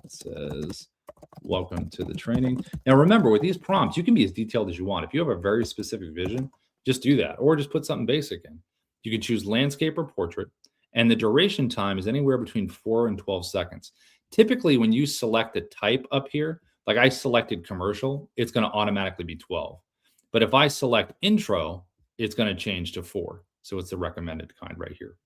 [SPEAKER 1] It says, welcome to the training. Now, remember, with these prompts, you can be as detailed as you want. If you have a very specific vision, just do that, or just put something basic in. You can choose landscape or portrait, and the duration time is anywhere between 4 and 12 seconds. Typically, when you select a type up here, like I selected commercial, it's going to automatically be 12. But if I select intro, it's going to change to 4. So it's the recommended kind right here.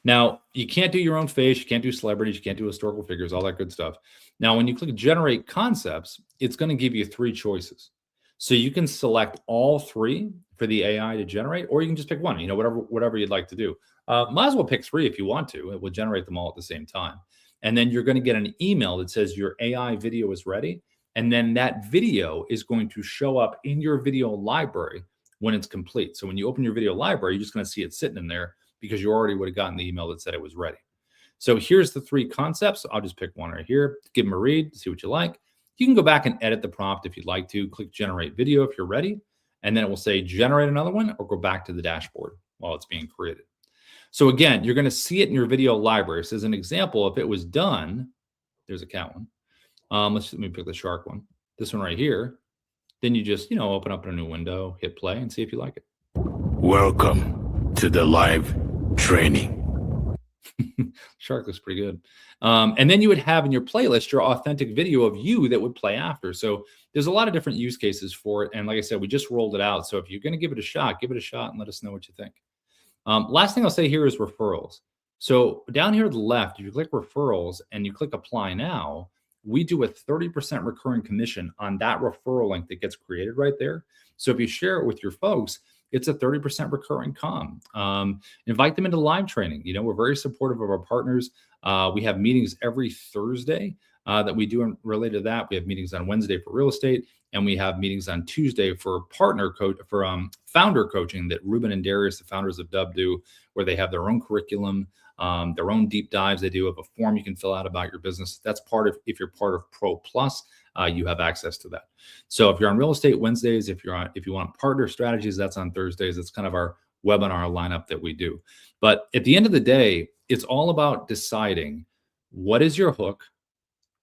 [SPEAKER 1] Now, you can't do your own face, you can't do celebrities, you can't do historical figures, all that good stuff. Now, when you click generate concepts, it's going to give you 3 choices. So you can select all 3 for the AI to generate, or you can just pick one, whatever you'd like to do. Might as well pick 3 if you want to. It will generate them all at the same time. And then you're going to get an email that says your AI video is ready. And then that video is going to show up in your video library when it's complete. So when you open your video library, you're just going to see it sitting in there because you already would have gotten the email that said it was ready. So here's the 3 concepts. I'll just pick one right here, give them a read, see what you like. You can go back and edit the prompt if you'd like to. Click generate video if you're ready. And then it will say generate another one or go back to the dashboard while it's being created. So again, you're going to see it in your video library. So as an example, if it was done, there's a cat one. Let me pick the shark one. This one right here. Then you just, open up a new window, hit play, and see if you like it.
[SPEAKER 5] Welcome to the live training.
[SPEAKER 1] Shark looks pretty good. And then you would have in your playlist your authentic video of you that would play after. So there's a lot of different use cases for it. And like I said, we just rolled it out. So if you're going to give it a shot and let us know what you think. Last thing I'll say here is referrals. So down here to the left, if you click referrals and you click apply now, we do a 30% recurring commission on that referral link that gets created right there. So if you share it with your folks, it's a 30% recurring invite them into live training. We're very supportive of our partners. We have meetings every Thursday that we do related to that. We have meetings on Wednesday for real estate, and we have meetings on Tuesday for founder coaching that Ruben and Darius, the founders of Dubb, do, where they have their own curriculum, their own deep dives. They do have a form you can fill out about your business. That's if you're part of Pro Plus, you have access to that. So if you're on real estate Wednesdays, if you want partner strategies, that's on Thursdays. It's kind of our webinar lineup that we do. But at the end of the day, it's all about deciding what is your hook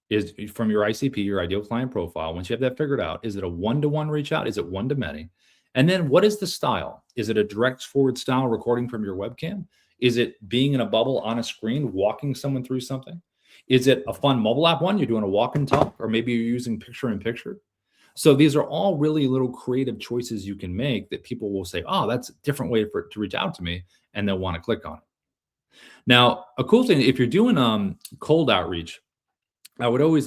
[SPEAKER 1] is from your ICP, your ideal client profile. Once you have that figured out, is it a one-to-one reach out? Is it one-to-many? And then what is the style? Is it a direct forward style recording from your webcam? Is it being in a bubble on a screen, walking someone through something? Is it a fun mobile app one? You're doing a walk and talk, or maybe you're using picture in picture. So these are all really little creative choices you can make that people will say, oh, that's a different way for it to reach out to me. And they'll want to click on it. Now, a cool thing, if you're doing cold outreach, I would always,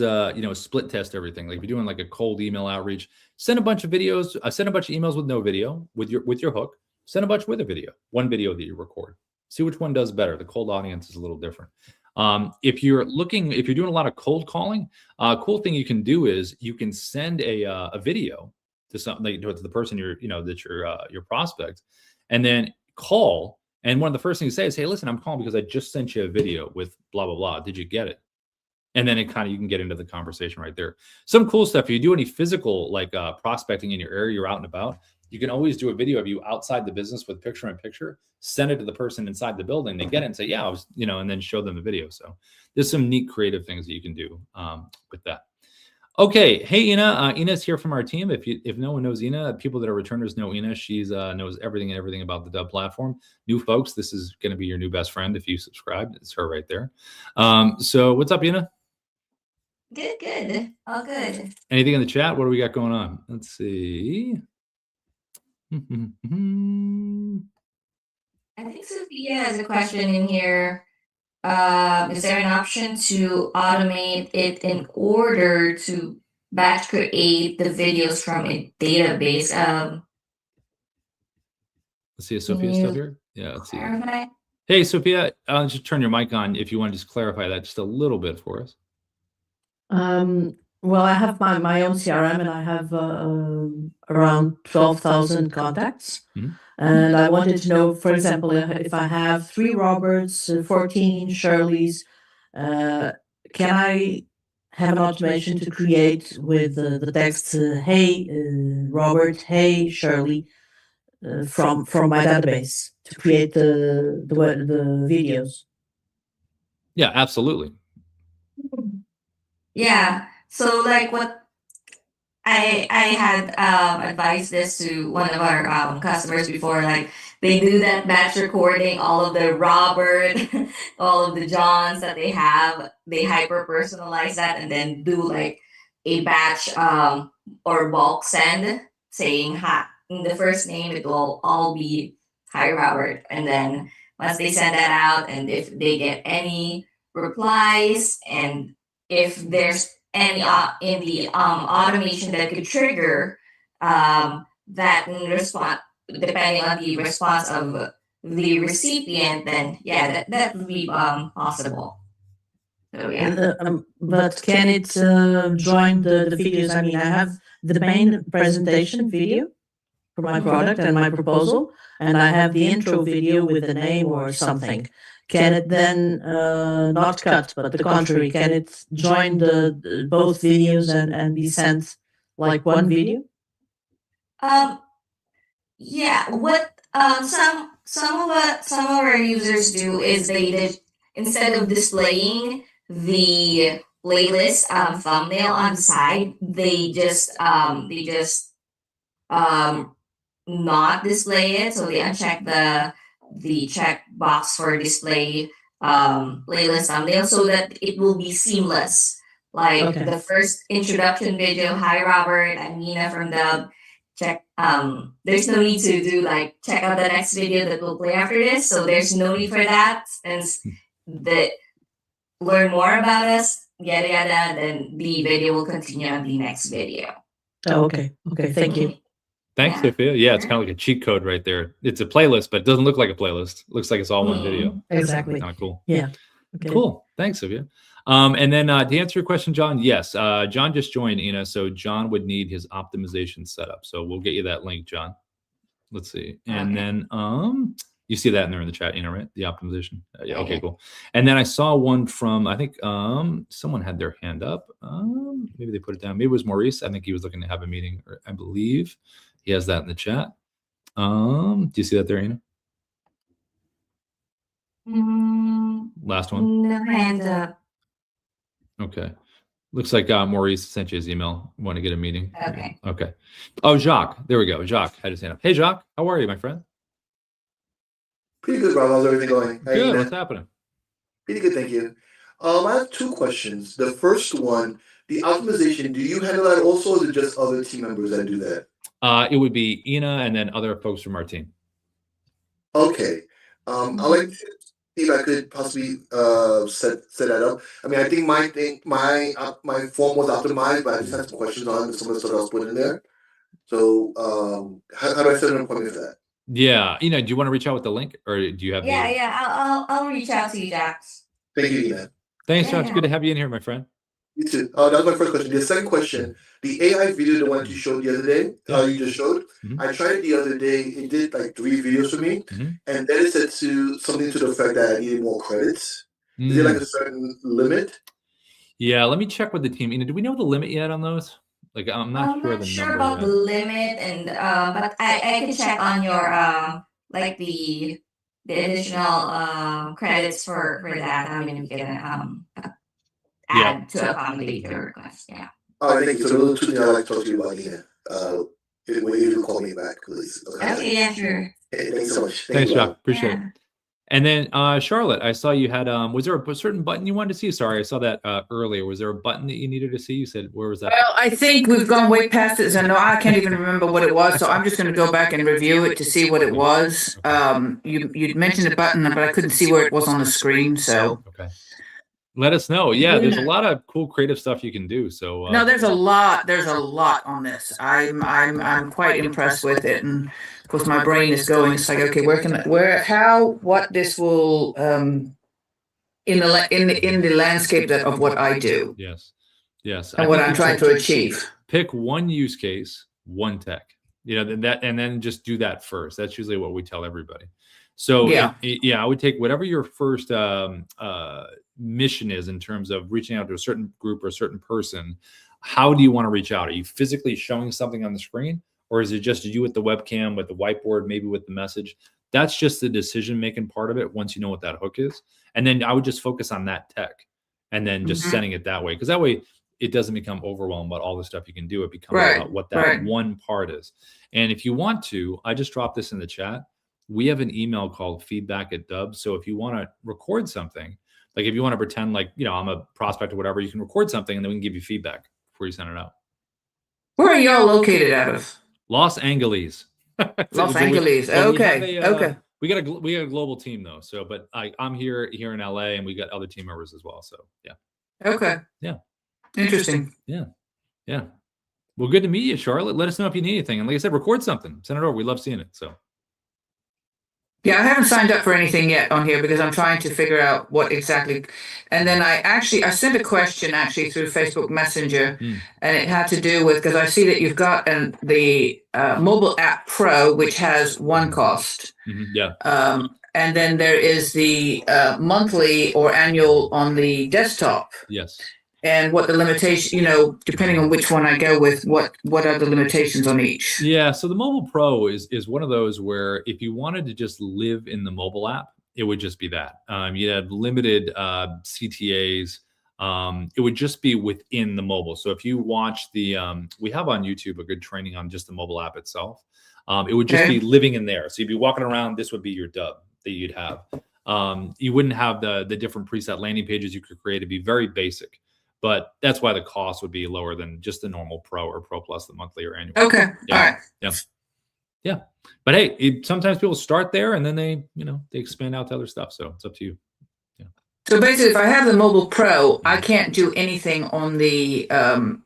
[SPEAKER 1] split test everything. Like if you're doing like a cold email outreach, send a bunch of videos, send a bunch of emails with no video with your hook, send a bunch with a video, one video that you record. See which one does better. The cold audience is a little different. If you're doing a lot of cold calling, cool thing you can do is you can send a video to something to the person that's your prospect, and then call. And one of the first things you say is, "Hey, listen, I'm calling because I just sent you a video with blah blah blah. Did you get it?" And then you can get into the conversation right there. Some cool stuff. If you do any physical prospecting in your area, you're out and about, you can always do a video of you outside the business with picture in picture, send it to the person inside the building. They get it and say, yeah, I was, and then show them the video. So there's some neat creative things that you can do with that. Okay. Hey, Ina. Ina's here from our team. If no one knows Ina, people that are returners know Ina. She's knows everything about the Dubb platform. New folks, this is going to be your new best friend if you subscribe. It's her right there. So what's up, Ina?
[SPEAKER 7] Good. All good.
[SPEAKER 1] Anything in the chat? What do we got going on? Let's see.
[SPEAKER 7] I think Sophia has a question in here. Is there an option to automate it in order to batch create the videos from a database?
[SPEAKER 1] Let's see. Is Sophia still here? Yeah. Let's see.
[SPEAKER 7] Clarify?
[SPEAKER 1] Hey, Sophia, just turn your mic on if you want to just clarify that just a little bit for us.
[SPEAKER 3] Well, I have my own CRM, and I have around 12,000 contacts.
[SPEAKER 1] Mhm.
[SPEAKER 3] And I wanted to know, for example, if I have 3 Roberts, 14 Shirleys, can I have an automation to create with the text, "Hey, Robert, hey, Shirley," from my database to create the videos?
[SPEAKER 1] Yeah, absolutely.
[SPEAKER 7] Yeah. So like what I had advised this to one of our customers before, like they do that batch recording, all of the Robert, all of the Johns that they have, they hyper personalize that and then do like a batch or bulk send saying hi. In the first name, it will all be hi Robert. And then once they send that out, and if they get any replies, and if there's any in the automation that could trigger that in response, depending on the response of the recipient, then yeah, that would be possible. So yeah.
[SPEAKER 3] But can it join the videos? I mean, I have the main presentation video for my product and my proposal, and I have the intro video with a name or something. Can it then not cut, but the contrary? Can it join the both videos and be sent like one video?
[SPEAKER 7] Yeah. What some of our users do is they instead of displaying the playlist thumbnail on the side, they just not display it. So they uncheck the check box for display playlist thumbnail so that it will be seamless. Like
[SPEAKER 3] Okay.
[SPEAKER 7] the first introduction video, hi Robert, I'm Nina from Dubb. Check there's no need to do like check out the next video that will play after this. So there's no need for that. And the learn more about us, yada yada, then the video will continue on the next video.
[SPEAKER 3] Oh, okay. Okay. Thank you.
[SPEAKER 1] Thanks,
[SPEAKER 7] Yeah.
[SPEAKER 1] Sophia. Yeah, it's kind of like a cheat code right there. It's a playlist, but it doesn't look like a playlist. It looks like it's all one video.
[SPEAKER 3] Exactly.
[SPEAKER 1] Kind of cool.
[SPEAKER 3] Yeah. Okay.
[SPEAKER 1] Cool. Thanks, Sophia. And then to answer your question, John, yes, John just joined, Ina. So John would need his optimization set up. So we'll get you that link, John. Let's see. And
[SPEAKER 7] Okay.
[SPEAKER 1] then you see that in there in the chat, Ina, right? The optimization. Yeah. Okay,
[SPEAKER 7] Yeah.
[SPEAKER 1] cool. And then I saw one from, I think someone had their hand up. Maybe they put it down. Maybe it was Maurice. I think he was looking to have a meeting, or I believe he has that in the chat. Do you see that there, Ina? Last one.
[SPEAKER 7] No hands up.
[SPEAKER 1] Okay. Looks like Maurice sent you his email. Want to get a meeting?
[SPEAKER 7] Okay.
[SPEAKER 1] Okay. Oh, Jacques. There we go. Jacques had his hand up. Hey, Jacques. How are you, my friend?
[SPEAKER 8] Pretty good, Rob. How's everything going? How you
[SPEAKER 1] Good.
[SPEAKER 8] doing?
[SPEAKER 1] What's happening?
[SPEAKER 8] Pretty good, thank you. I have 2 questions. The first one, the optimization, do you handle that also, or is it just other team members that do that?
[SPEAKER 1] It would be Ina and then other folks from our team.
[SPEAKER 8] Okay. I'd like to see if I could possibly set that up. I mean, I think my form was optimized, but I just had some questions on some of the stuff I was put in there. So how do I set an appointment for that?
[SPEAKER 1] Yeah. Ina, do you want to reach out with the link, or do you have?
[SPEAKER 7] Yeah. I'll reach out to you, Jax.
[SPEAKER 8] Thank you, Ina.
[SPEAKER 1] Thanks, Josh.
[SPEAKER 7] Yeah.
[SPEAKER 1] Good to have you in here, my friend.
[SPEAKER 8] You too. That was my first question. The second question, the AI video, the one you showed the other day, you just showed, I tried it the other day. It did like 3 videos for me, and then it said something to the effect that I needed more credits. Is there like a certain limit?
[SPEAKER 1] Yeah, let me check with the team. Do we know the limit yet on those? Like, I'm not sure the number
[SPEAKER 7] about
[SPEAKER 1] yet.
[SPEAKER 7] the limit, and but I can check on your like the additional credits for that. I mean, we can add to accommodate your request. Yeah.
[SPEAKER 8] All right, thank you. So those 2 things I'd like to talk to you about, Ina. When you call me back, please.
[SPEAKER 7] Okay, yeah, sure.
[SPEAKER 8] Hey, thanks so much.
[SPEAKER 1] Thanks,
[SPEAKER 8] you,
[SPEAKER 1] Josh. Appreciate
[SPEAKER 7] Yeah.
[SPEAKER 1] it. And then, Charlotte, I saw you had, was there a certain button you wanted to see? Sorry, I saw that earlier. Was there a button that you needed to see? You said, where was that?
[SPEAKER 2] Well, I think we've gone way past it. So no, I can't even remember what it was. So I'm just going to go back and review it to see what it was. You'd mentioned a button, but I couldn't see where it was on the screen. So
[SPEAKER 1] okay. Let us know. Yeah, there's a lot of cool creative stuff you can do. So
[SPEAKER 2] no, there's a lot. There's a lot on this. I'm quite impressed with it, and of course my brain is going. It's like, okay, what this will in the landscape of what I do.
[SPEAKER 1] Yes, yes,
[SPEAKER 2] and what I'm trying to achieve.
[SPEAKER 1] Pick one use case, one tech. And then just do that first. That's usually what we tell everybody. So yeah, I would take whatever your first mission is in terms of reaching out to a certain group or a certain person. How do you want to reach out? Are you physically showing something on the screen, or is it just you with the webcam, with the whiteboard, maybe with the message? That's just the decision-making part of it once you know what that hook is. And then I would just focus on that tech and then just sending it that way. Because that way it doesn't become overwhelmed about all the stuff you can do. It becomes about what that one part is. And if you want to, I just dropped this in the chat. We have an email called feedback@Dubb. So if you want to record something, like if you want to pretend like, I'm a prospect or whatever, you can record something and then we can give you feedback before you send it out.
[SPEAKER 2] Where are y'all located out of?
[SPEAKER 1] Los Angeles.
[SPEAKER 2] Los Angeles. Okay.
[SPEAKER 1] We got a global team though. So, but I'm here in LA, and we got other team members as well. So yeah.
[SPEAKER 2] Okay.
[SPEAKER 1] Yeah.
[SPEAKER 2] Interesting.
[SPEAKER 1] Yeah. Yeah. Well, good to meet you, Charlotte. Let us know if you need anything. And like I said, record something, send it over. We love seeing it. So.
[SPEAKER 2] Yeah, I haven't signed up for anything yet on here because I'm trying to figure out what exactly. And then I sent a question through Facebook Messenger, and it had to do with, because I see that you've got the mobile app Pro, which has one cost.
[SPEAKER 1] Yeah.
[SPEAKER 2] And then there is the monthly or annual on the desktop.
[SPEAKER 1] Yes.
[SPEAKER 2] And what the limitation, depending on which one I go with, what are the limitations on each?
[SPEAKER 1] Yeah, so the Mobile Pro is one of those where if you wanted to just live in the mobile app, it would just be that. You'd have limited CTAs. It would just be within the mobile. So if you watch we have on YouTube a good training on just the mobile app itself. It would just be living in there. So you'd be walking around. This would be your Dubb that you'd have. You wouldn't have the different preset landing pages you could create. It'd be very basic. But that's why the cost would be lower than just the normal Pro or Pro Plus, the monthly or annual.
[SPEAKER 2] Okay.
[SPEAKER 1] Yeah.
[SPEAKER 2] All right.
[SPEAKER 1] Yeah. Yeah. But hey, sometimes people start there and then they expand out to other stuff. So it's up to you. Yeah.
[SPEAKER 2] So basically, if I have the Mobile Pro, I can't do anything on the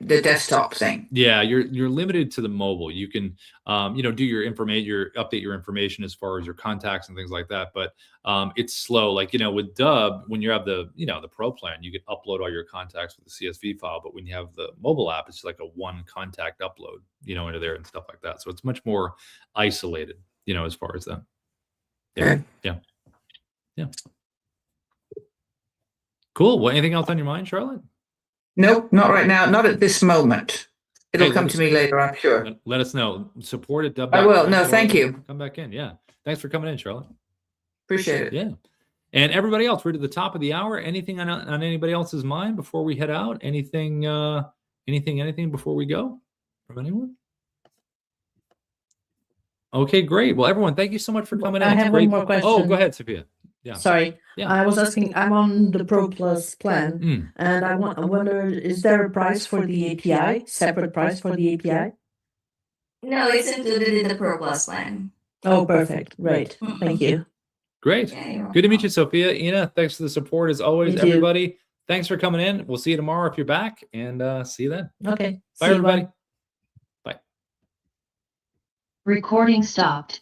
[SPEAKER 2] desktop thing. Yeah,
[SPEAKER 1] you're limited to the mobile. You can do your information, update your information as far as your contacts and things like that. But it's slow. Like with Dubb, when you have the Pro plan, you can upload all your contacts with the CSV file. But when you have the mobile app, it's like a one contact upload, into there and stuff like that. So it's much more isolated, as far as that. Yeah.
[SPEAKER 2] Okay.
[SPEAKER 1] Yeah. Yeah. Cool. Well, anything else on your mind, Charlotte?
[SPEAKER 2] Nope, not right now. Not at this moment. It'll come to me later, I'm sure.
[SPEAKER 1] Let us know. Support at Dubb.
[SPEAKER 2] I will. No, thank you.
[SPEAKER 1] Come back in. Yeah. Thanks for coming in, Charlotte.
[SPEAKER 2] Appreciate it.
[SPEAKER 1] Yeah. And everybody else, we're to the top of the hour. Anything on anybody else's mind before we head out? Anything before we go from anyone? Okay, great. Well, everyone, thank you so much for coming in.
[SPEAKER 3] I have one more question.
[SPEAKER 1] Oh, go ahead, Sophia. Yeah.
[SPEAKER 3] Sorry.
[SPEAKER 1] Yeah.
[SPEAKER 3] I was asking, I'm on the Pro Plus plan, and I wonder, is there a price for the API, separate price for the API?
[SPEAKER 7] No, it's included in the Pro Plus plan.
[SPEAKER 3] Oh, perfect. Great. Thank you.
[SPEAKER 1] Great.
[SPEAKER 7] Yeah,
[SPEAKER 1] good to meet you, Sophia. Ina, thanks for the support as always.
[SPEAKER 3] Thank you.
[SPEAKER 1] Everybody, thanks for coming in. We'll see you tomorrow if you're back, and see you then.
[SPEAKER 3] Okay.
[SPEAKER 1] Bye, everybody. Bye.
[SPEAKER 9] Recording stopped.